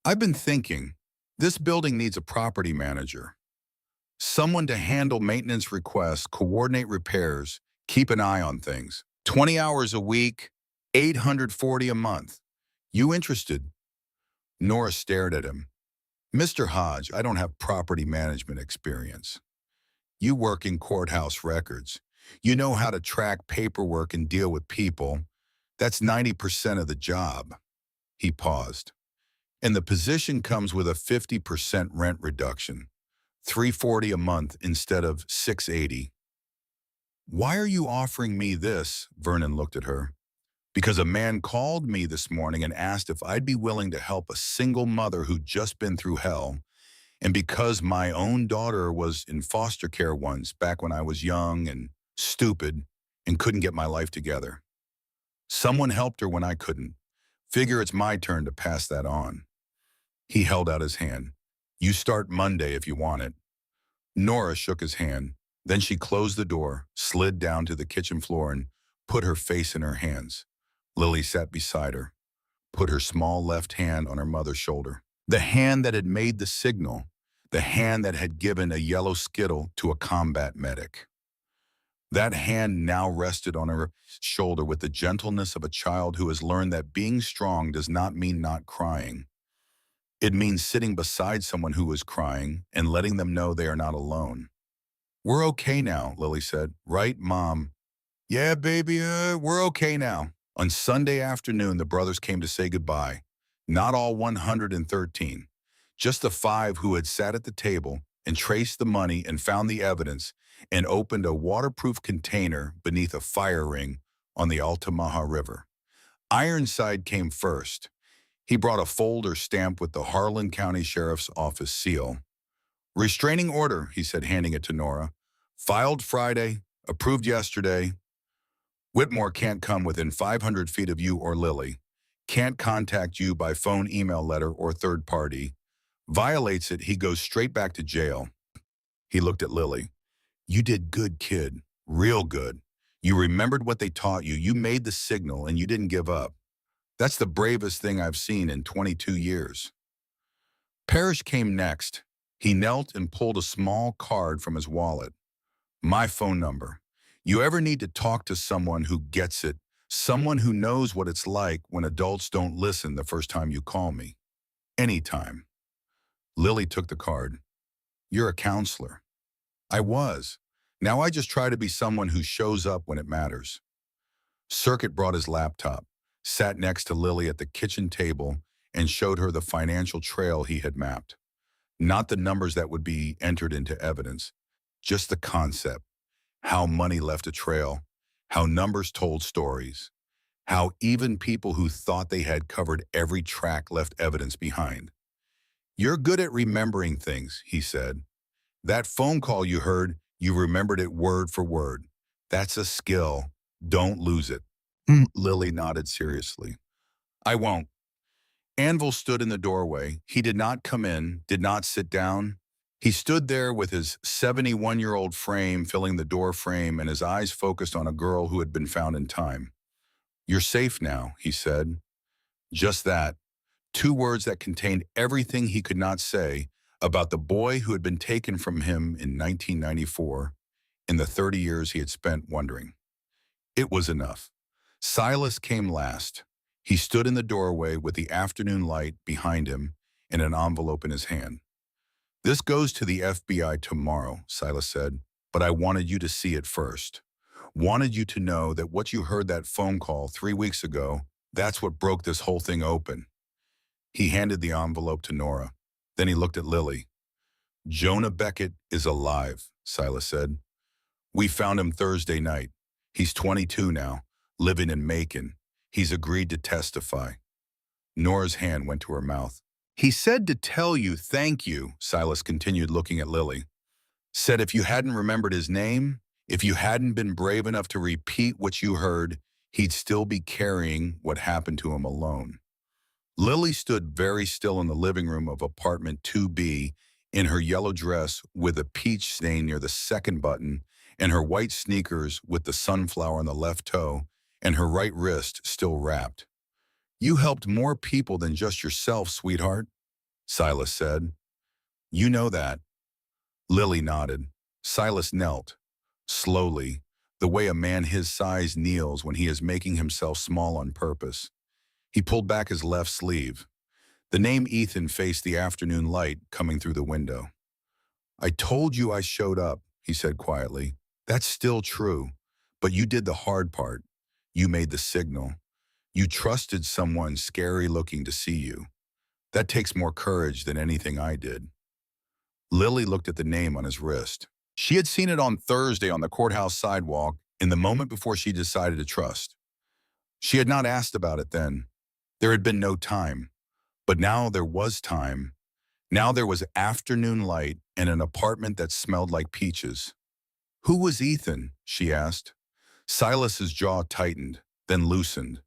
I've been thinking, this building needs a property manager. Someone to handle maintenance requests, coordinate repairs, keep an eye on things. 20 hours a week, $840 a month. You interested? Nora stared at him. Mr. Hodge, I don't have property management experience. You work in courthouse records. You know how to track paperwork and deal with people. That's 90% of the job. He paused. And the position comes with a 50% rent reduction, $340 a month instead of $680. Why are you offering me this? Vernon looked at her. Because a man called me this morning and asked if I'd be willing to help a single mother who'd just been through hell. And because my own daughter was in foster care once, back when I was young and stupid and couldn't get my life together. Someone helped her when I couldn't. Figure it's my turn to pass that on. He held out his hand. You start Monday if you want it. Nora shook his hand. Then she closed the door, slid down to the kitchen floor, and put her face in her hands. Lily sat beside her, put her small left hand on her mother's shoulder. The hand that had made the signal, the hand that had given a yellow Skittle to a combat medic. That hand now rested on her shoulder with the gentleness of a child who has learned that being strong does not mean not crying. It means sitting beside someone who is crying and letting them know they are not alone. We're okay now, Lily said. Right, Mom? Yeah, baby, we're okay now. On Sunday afternoon, the brothers came to say goodbye. Not all 113, just the 5 who had sat at the table and traced the money and found the evidence and opened a waterproof container beneath a fire ring on the Altamaha River. Ironside came first. He brought a folder stamped with the Harlan County Sheriff's Office seal. Restraining order, he said, handing it to Nora. Filed Friday, approved yesterday. Whitmore can't come within 500 feet of you or Lily. Can't contact you by phone, email, letter, or third party. Violates it, he goes straight back to jail. He looked at Lily. You did good, kid. Real good. You remembered what they taught you. You made the signal and you didn't give up. That's the bravest thing I've seen in 22 years. Parrish came next. He knelt and pulled a small card from his wallet. My phone number. You ever need to talk to someone who gets it, someone who knows what it's like when adults don't listen the first time you call me. Anytime. Lily took the card. You're a counselor. I was. Now I just try to be someone who shows up when it matters. Circuit brought his laptop, sat next to Lily at the kitchen table, and showed her the financial trail he had mapped. Not the numbers that would be entered into evidence, just the concept. How money left a trail, how numbers told stories, how even people who thought they had covered every track left evidence behind. You're good at remembering things, he said. That phone call you heard, you remembered it word for word. That's a skill. Don't lose it. Lily nodded seriously. I won't. Anvil stood in the doorway. He did not come in, did not sit down. He stood there with his 71-year-old frame filling the door frame and his eyes focused on a girl who had been found in time. You're safe now, he said. Just that. 2 words that contained everything he could not say about the boy who had been taken from him in 1994, in the 30 years he had spent wondering. It was enough. Silas came last. He stood in the doorway with the afternoon light behind him and an envelope in his hand. This goes to the FBI tomorrow, Silas said, but I wanted you to see it first. Wanted you to know that what you heard that phone call 3 weeks ago, that's what broke this whole thing open. He handed the envelope to Nora. Then he looked at Lily. Jonah Beckett is alive, Silas said. We found him Thursday night. He's 22 now, living in Macon. He's agreed to testify. Nora's hand went to her mouth. He said to tell you thank you, Silas continued looking at Lily. Said if you hadn't remembered his name, if you hadn't been brave enough to repeat what you heard, he'd still be carrying what happened to him alone. Lily stood very still in the living room of apartment 2B in her yellow dress with a peach stain near the second button and her white sneakers with the sunflower on the left toe and her right wrist still wrapped. You helped more people than just yourself, sweetheart, Silas said. You know that. Lily nodded. Silas knelt, slowly, the way a man his size kneels when he is making himself small on purpose. He pulled back his left sleeve. The name Ethan faced the afternoon light coming through the window. I told you I showed up, he said quietly. That's still true, but you did the hard part. You made the signal. You trusted someone scary looking to see you. That takes more courage than anything I did. Lily looked at the name on his wrist. She had seen it on Thursday on the courthouse sidewalk in the moment before she decided to trust. She had not asked about it then. There had been no time. But now there was time. Now there was afternoon light and an apartment that smelled like peaches. "Who was Ethan?" she asked. Silas's jaw tightened, then loosened.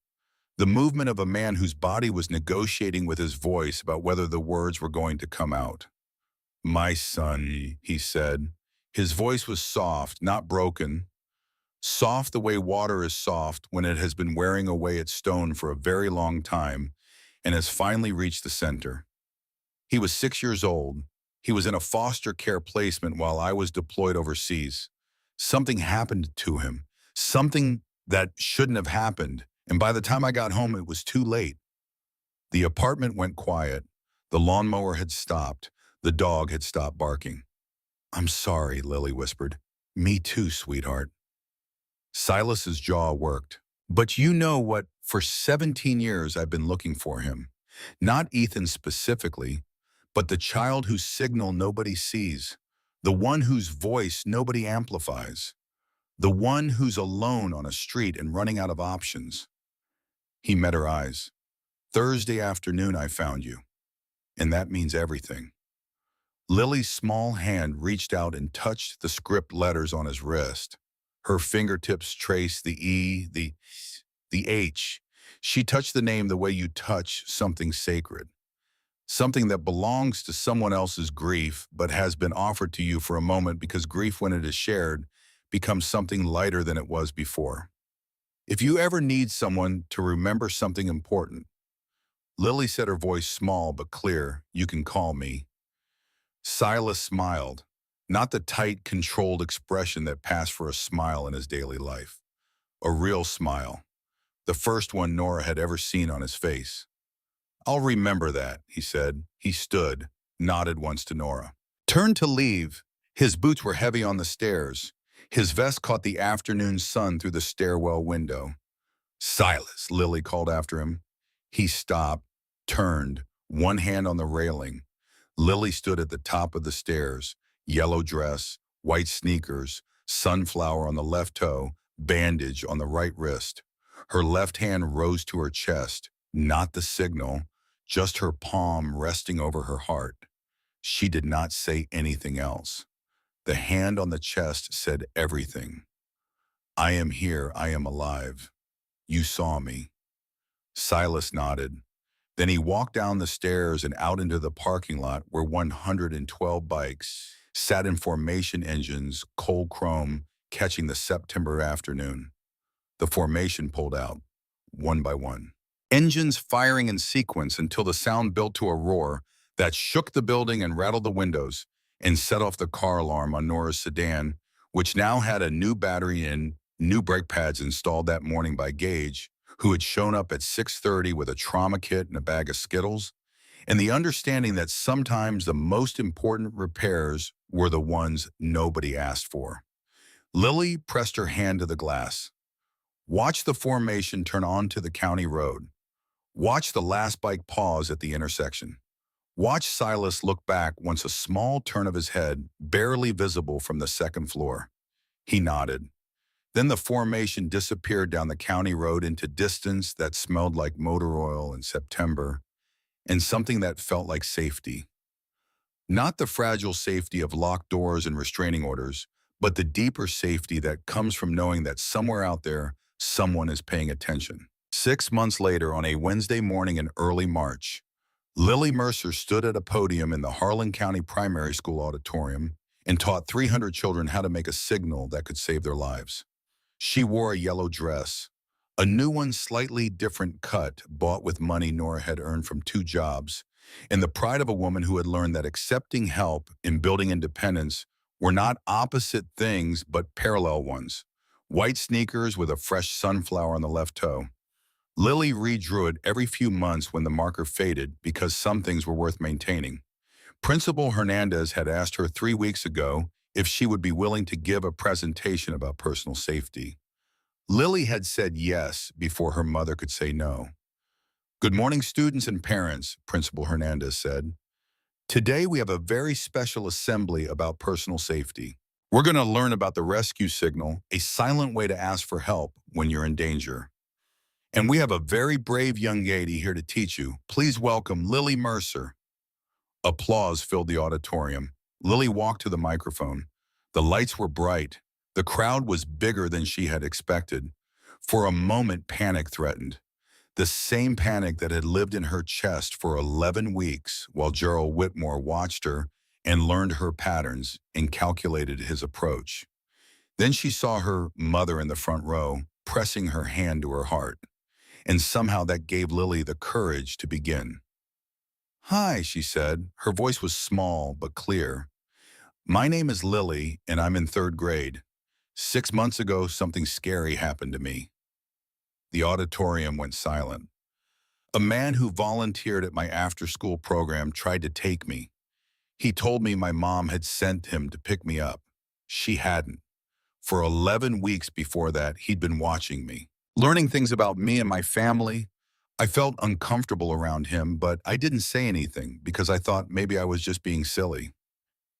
The movement of a man whose body was negotiating with his voice about whether the words were going to come out. "My son," he said. His voice was soft, not broken. Soft the way water is soft when it has been wearing away its stone for a very long time and has finally reached the center. He was 6 years old. He was in a foster care placement while I was deployed overseas. Something happened to him, something that shouldn't have happened, and by the time I got home, it was too late. The apartment went quiet. The lawnmower had stopped. The dog had stopped barking. "I'm sorry," Lily whispered. "Me too, sweetheart." Silas's jaw worked. "But you know what? For 17 years, I've been looking for him. Not Ethan specifically, but the child whose signal nobody sees, the one whose voice nobody amplifies, the one who's alone on a street and running out of options." He met her eyes. "Thursday afternoon, I found you, and that means everything." Lily's small hand reached out and touched the script letters on his wrist. Her fingertips traced the E, the H. She touched the name the way you touch something sacred, something that belongs to someone else's grief but has been offered to you for a moment because grief, when it is shared, becomes something lighter than it was before. "If you ever need someone to remember something important," Lily said, her voice small but clear, "you can call me." Silas smiled, not the tight, controlled expression that passed for a smile in his daily life. A real smile, the first one Nora had ever seen on his face. "I'll remember that," he said. He stood, nodded once to Nora. Turned to leave. His boots were heavy on the stairs. His vest caught the afternoon sun through the stairwell window. "Silas," Lily called after him. He stopped, turned, one hand on the railing. Lily stood at the top of the stairs, yellow dress, white sneakers, sunflower on the left toe, bandage on the right wrist. Her left hand rose to her chest, not the signal, just her palm resting over her heart. She did not say anything else. The hand on the chest said everything. "I am here, I am alive. You saw me." Silas nodded. Then he walked down the stairs and out into the parking lot where 112 bikes sat in formation engines, cold chrome, catching the September afternoon. The formation pulled out, one by one. Engines firing in sequence until the sound built to a roar that shook the building and rattled the windows and set off the car alarm on Nora's sedan, which now had a new battery and new brake pads installed that morning by Gage, who had shown up at 6:30 with a trauma kit and a bag of Skittles, and the understanding that sometimes the most important repairs were the ones nobody asked for. Lily pressed her hand to the glass. Watch the formation turn onto the county road. Watch the last bike pause at the intersection. Watch Silas look back once a small turn of his head, barely visible from the second floor. He nodded. Then the formation disappeared down the county road into distance that smelled like motor oil in September and something that felt like safety. Not the fragile safety of locked doors and restraining orders, but the deeper safety that comes from knowing that somewhere out there, someone is paying attention. 6 months later, on a Wednesday morning in early March, Lily Mercer stood at a podium in the Harlan County Primary School auditorium and taught 300 children how to make a signal that could save their lives. She wore a yellow dress, a new one slightly different cut, bought with money Nora had earned from 2 jobs, and the pride of a woman who had learned that accepting help and building independence were not opposite things but parallel ones. White sneakers with a fresh sunflower on the left toe. Lily redrew it every few months when the marker faded because some things were worth maintaining. Principal Hernandez had asked her 3 weeks ago if she would be willing to give a presentation about personal safety. Lily had said yes before her mother could say no. "Good morning, students and parents," Principal Hernandez said. "Today we have a very special assembly about personal safety. We're going to learn about the rescue signal, a silent way to ask for help when you're in danger. And we have a very brave young lady here to teach you. Please welcome Lily Mercer." Applause filled the auditorium. Lily walked to the microphone. The lights were bright. The crowd was bigger than she had expected. For a moment, panic threatened. The same panic that had lived in her chest for 11 weeks while Gerald Whitmore watched her and learned her patterns and calculated his approach. Then she saw her mother in the front row, pressing her hand to her heart. And somehow that gave Lily the courage to begin. "Hi," she said. Her voice was small but clear. "My name is Lily, and I'm in third grade. 6 months ago, something scary happened to me." The auditorium went silent. "A man who volunteered at my after-school program tried to take me. He told me my mom had sent him to pick me up. She hadn't. For 11 weeks before that, he'd been watching me, learning things about me and my family. I felt uncomfortable around him, but I didn't say anything because I thought maybe I was just being silly."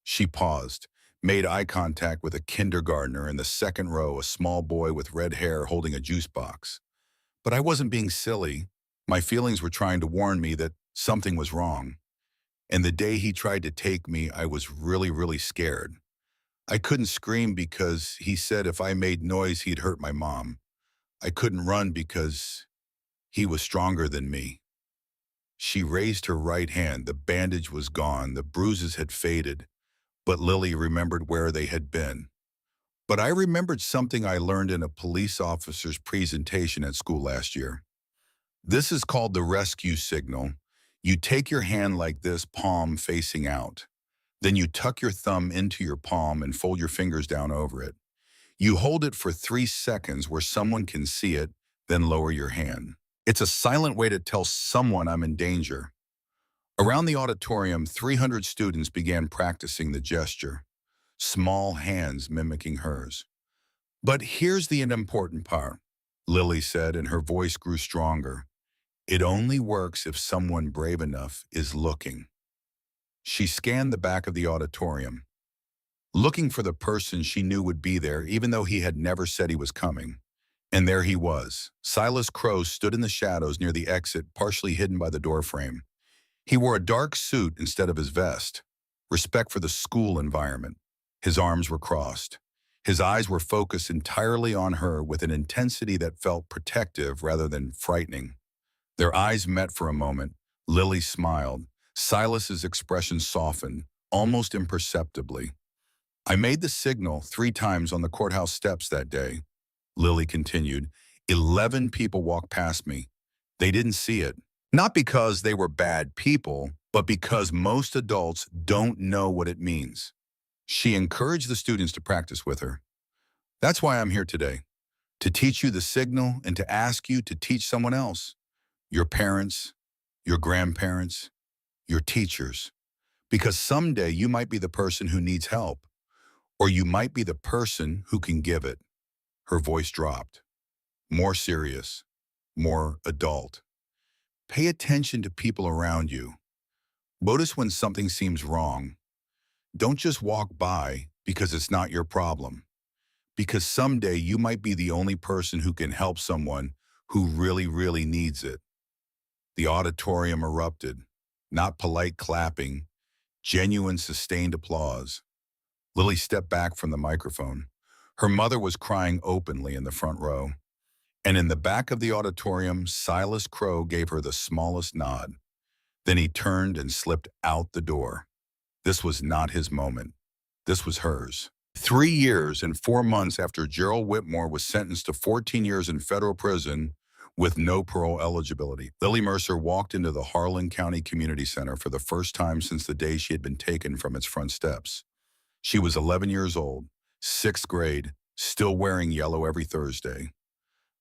She paused, made eye contact with a kindergartner in the second row, a small boy with red hair holding a juice box. "But I wasn't being silly. My feelings were trying to warn me that something was wrong. And the day he tried to take me, I was really, really scared. I couldn't scream because he said if I made noise, he'd hurt my mom. I couldn't run because he was stronger than me." She raised her right hand. The bandage was gone. The bruises had faded. But Lily remembered where they had been. "But I remembered something I learned in a police officer's presentation at school last year. This is called the rescue signal. You take your hand like this, palm facing out. Then you tuck your thumb into your palm and fold your fingers down over it. You hold it for 3 seconds where someone can see it, then lower your hand. It's a silent way to tell someone I'm in danger." Around the auditorium, 300 students began practicing the gesture, small hands mimicking hers. "But here's the important part," Lily said, and her voice grew stronger. "It only works if someone brave enough is looking." She scanned the back of the auditorium, looking for the person she knew would be there, even though he had never said he was coming. And there he was. Silas Crowe stood in the shadows near the exit, partially hidden by the doorframe. He wore a dark suit instead of his vest. Respect for the school environment. His arms were crossed. His eyes were focused entirely on her with an intensity that felt protective rather than frightening. Their eyes met for a moment. Lily smiled. Silas's expression softened, almost imperceptibly. "I made the signal 3 times on the courthouse steps that day," Lily continued. 11 people walked past me. They didn't see it. Not because they were bad people, but because most adults don't know what it means." She encouraged the students to practice with her. "That's why I'm here today, to teach you the signal and to ask you to teach someone else, your parents, your grandparents, your teachers, because someday you might be the person who needs help, or you might be the person who can give it." Her voice dropped, more serious, more adult. "Pay attention to people around you. Notice when something seems wrong. Don't just walk by because it's not your problem, because someday you might be the only person who can help someone who really, really needs it." The auditorium erupted, not polite clapping, genuine sustained applause. Lily stepped back from the microphone. Her mother was crying openly in the front row. And in the back of the auditorium, Silas Crowe gave her the smallest nod. Then he turned and slipped out the door. This was not his moment. This was hers. 3 years and 4 months after Gerald Whitmore was sentenced to 14 years in federal prison with no parole eligibility, Lily Mercer walked into the Harlan County Community Center for the first time since the day she had been taken from its front steps. She was 11 years old, 6th grade, still wearing yellow every Thursday.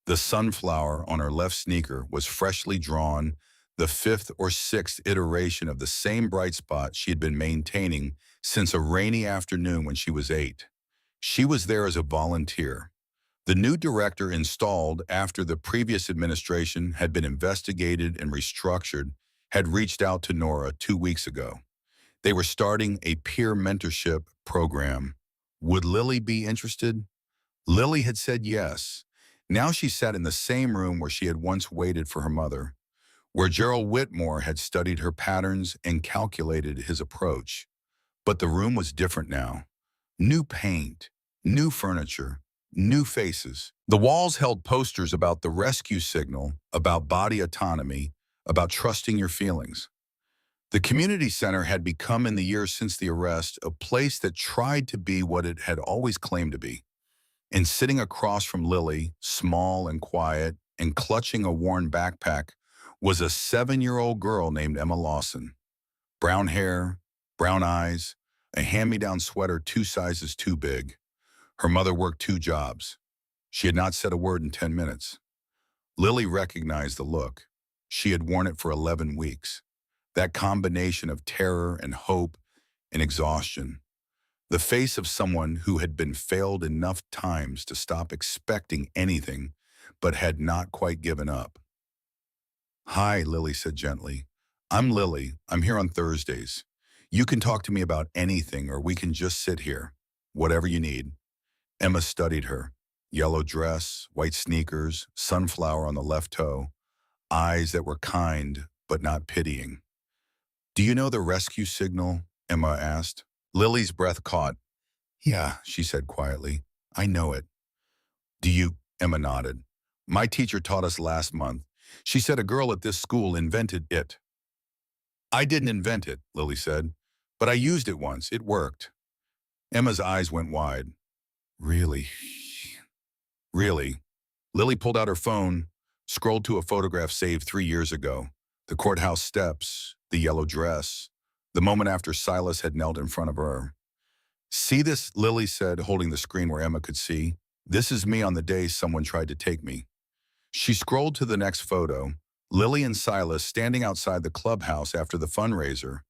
The sunflower on her left sneaker was freshly drawn, the 5th or 6th iteration of the same bright spot she had been maintaining since a rainy afternoon when she was 8. She was there as a volunteer. The new director installed after the previous administration had been investigated and restructured had reached out to Nora 2 weeks ago. They were starting a peer mentorship program. Would Lily be interested? Lily had said yes. Now she sat in the same room where she had once waited for her mother, where Gerald Whitmore had studied her patterns and calculated his approach. But the room was different now. New paint, new furniture, new faces. The walls held posters about the rescue signal, about body autonomy, about trusting your feelings. The community center had become, in the years since the arrest, a place that tried to be what it had always claimed to be. And sitting across from Lily, small and quiet, and clutching a worn backpack, was a 7-year-old girl named Emma Lawson. Brown hair, brown eyes, a hand-me-down sweater 2 sizes too big. Her mother worked 2 jobs. She had not said a word in 10 minutes. Lily recognized the look. She had worn it for 11 weeks. That combination of terror and hope and exhaustion. The face of someone who had been failed enough times to stop expecting anything, but had not quite given up. "Hi," Lily said gently. "I'm Lily. I'm here on Thursdays. You can talk to me about anything, or we can just sit here. Whatever you need." Emma studied her. Yellow dress, white sneakers, sunflower on the left toe, eyes that were kind but not pitying. "Do you know the rescue signal?" Emma asked. Lily's breath caught. "Yeah," she said quietly. "I know it." "Do you?" Emma nodded. "My teacher taught us last month. She said a girl at this school invented it." "I didn't invent it," Lily said, "but I used it once. It worked." Emma's eyes went wide. "Really? Really?" Lily pulled out her phone, scrolled to a photograph saved 3 years ago. The courthouse steps, the yellow dress, the moment after Silas had knelt in front of her. "See this?" Lily said, holding the screen where Emma could see. "This is me on the day someone tried to take me." She scrolled to the next photo. Lily and Silas standing outside the clubhouse after the fundraiser.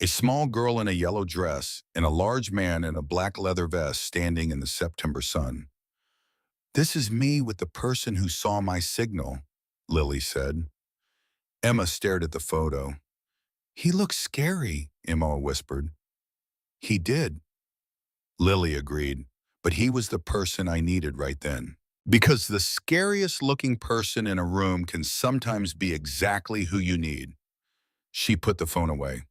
A small girl in a yellow dress and a large man in a black leather vest standing in the September sun. "This is me with the person who saw my signal," Lily said. Emma stared at the photo. "He looks scary," Emma whispered. "He did," Lily agreed, "but he was the person I needed right then." Because the scariest looking person in a room can sometimes be exactly who you need. She put the phone away.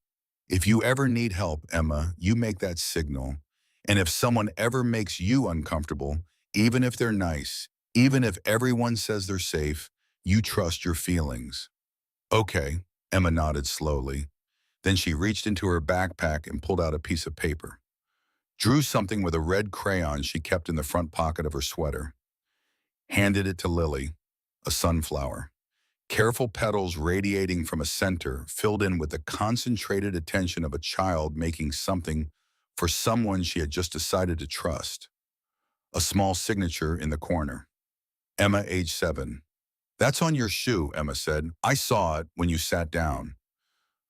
"If you ever need help, Emma, you make that signal. And if someone ever makes you uncomfortable, even if they're nice, even if everyone says they're safe, you trust your feelings." "Okay," Emma nodded slowly. Then she reached into her backpack and pulled out a piece of paper. Drew something with a red crayon she kept in the front pocket of her sweater. Handed it to Lily, a sunflower. Careful petals radiating from a center, filled in with the concentrated attention of a child making something for someone she had just decided to trust. A small signature in the corner. "Emma, age 7. "That's on your shoe," Emma said. "I saw it when you sat down."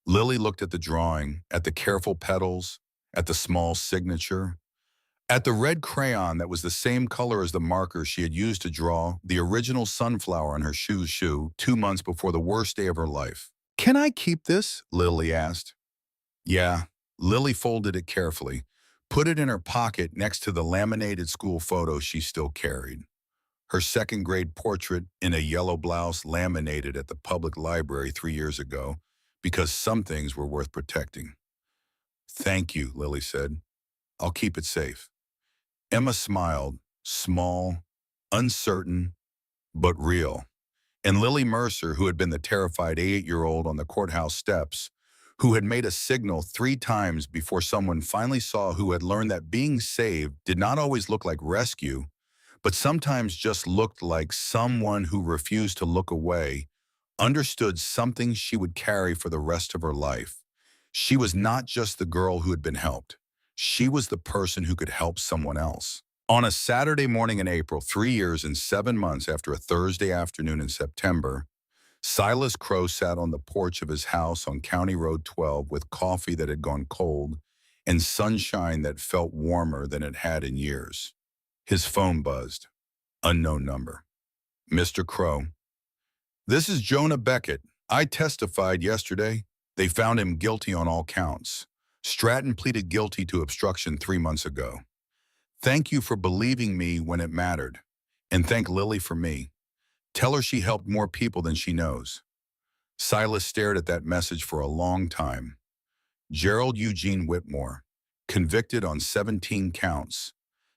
Lily looked at the drawing, at the careful petals, at the small signature, at the red crayon that was the same color as the marker she had used to draw the original sunflower on her shoe 2 months before the worst day of her life. "Can I keep this?" Lily asked. "Yeah." Lily folded it carefully, put it in her pocket next to the laminated school photo she still carried. Her second-grade portrait in a yellow blouse laminated at the public library 3 years ago, because some things were worth protecting. "Thank you," Lily said. "I'll keep it safe." Emma smiled, small, uncertain, but real. And Lily Mercer, who had been the terrified 8-year-old on the courthouse steps, who had made a signal 3 times before someone finally saw, who had learned that being saved did not always look like rescue, but sometimes just looked like someone who refused to look away, understood something she would carry for the rest of her life. She was not just the girl who had been helped. She was the person who could help someone else. On a Saturday morning in April, 3 years and 7 months after a Thursday afternoon in September, Silas Crow sat on the porch of his house on County Road 12 with coffee that had gone cold and sunshine that felt warmer than it had in years. His phone buzzed. Unknown number. "Mr. Crow." "This is Jonah Beckett. I testified yesterday. They found him guilty on all counts. Stratton pleaded guilty to obstruction 3 months ago. Thank you for believing me when it mattered. And thank Lily for me. Tell her she helped more people than she knows." Silas stared at that message for a long time. Gerald Eugene Whitmore, convicted on 17 counts,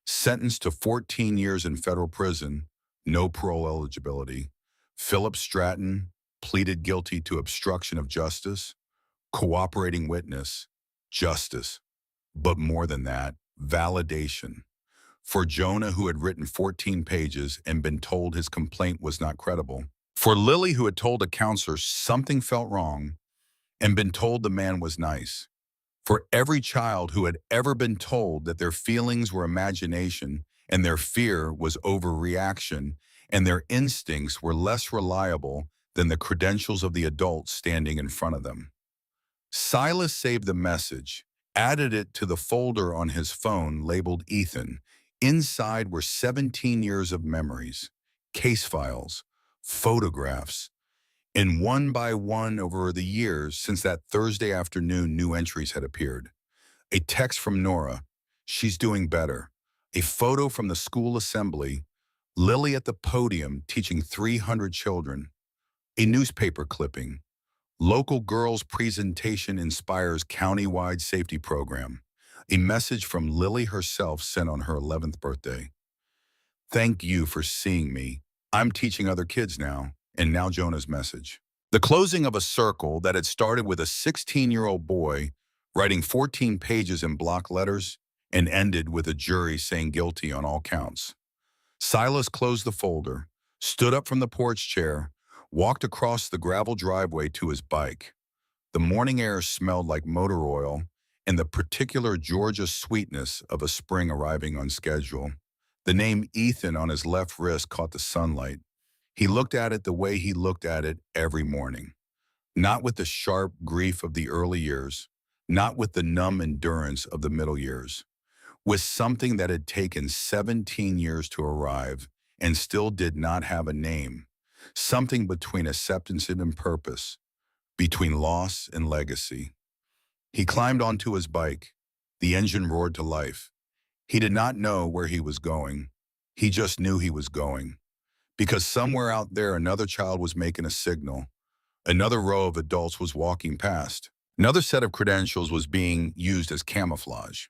sentenced to 14 years in federal prison, no parole eligibility. Philip Stratton pleaded guilty to obstruction of justice, cooperating witness, justice. But more than that, validation. For Jonah, who had written 14 pages and been told his complaint was not credible. For Lily, who had told a counselor something felt wrong and been told the man was nice. For every child who had ever been told that their feelings were imagination and their fear was overreaction and their instincts were less reliable than the credentials of the adults standing in front of them. Silas saved the message, added it to the folder on his phone labeled Ethan. Inside were 17 years of memories, case files, photographs, and one by one over the years since that Thursday afternoon, new entries had appeared. A text from Nora, she's doing better. A photo from the school assembly, Lily at the podium teaching 300 children. A newspaper clipping, local girls' presentation inspires countywide safety program. A message from Lily herself sent on her 11th birthday. Thank you for seeing me. I'm teaching other kids now. And now Jonah's message. The closing of a circle that had started with a 16-year-old boy writing 14 pages in block letters and ended with a jury saying guilty on all counts. Silas closed the folder, stood up from the porch chair, walked across the gravel driveway to his bike. The morning air smelled like motor oil and the particular Georgia sweetness of a spring arriving on schedule. The name Ethan on his left wrist caught the sunlight. He looked at it the way he looked at it every morning. Not with the sharp grief of the early years, not with the numb endurance of the middle years, with something that had taken 17 years to arrive and still did not have a name, something between acceptance and purpose, between loss and legacy. He climbed onto his bike. The engine roared to life. He did not know where he was going. He just knew he was going. Because somewhere out there, another child was making a signal. Another row of adults was walking past. Another set of credentials was being used as camouflage.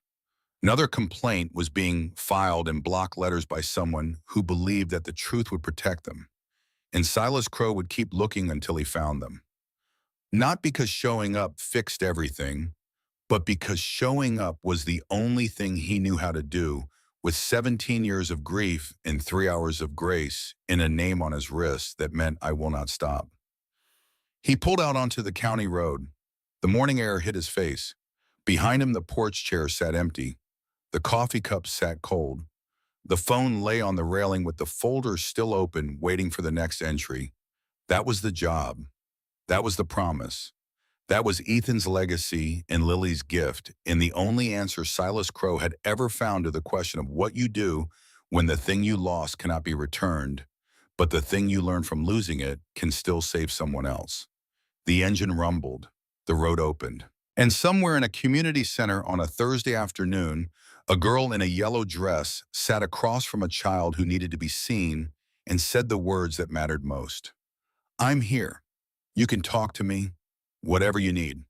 Another complaint was being filed in block letters by someone who believed that the truth would protect them. And Silas Crow would keep looking until he found them. Not because showing up fixed everything, but because showing up was the only thing he knew how to do, with 17 years of grief and 3 hours of grace and a name on his wrist that meant I will not stop. He pulled out onto the county road. The morning air hit his face. Behind him, the porch chair sat empty. The coffee cup sat cold. The phone lay on the railing with the folder still open, waiting for the next entry. That was the job. That was the promise. That was Ethan's legacy and Lily's gift, and the only answer Silas Crow had ever found to the question of what you do when the thing you lost cannot be returned, but the thing you learned from losing it can still save someone else. The engine rumbled. The road opened. And somewhere in a community center on a Thursday afternoon, a girl in a yellow dress sat across from a child who needed to be seen and said the words that mattered most. I'm here. You can talk to me, whatever you need.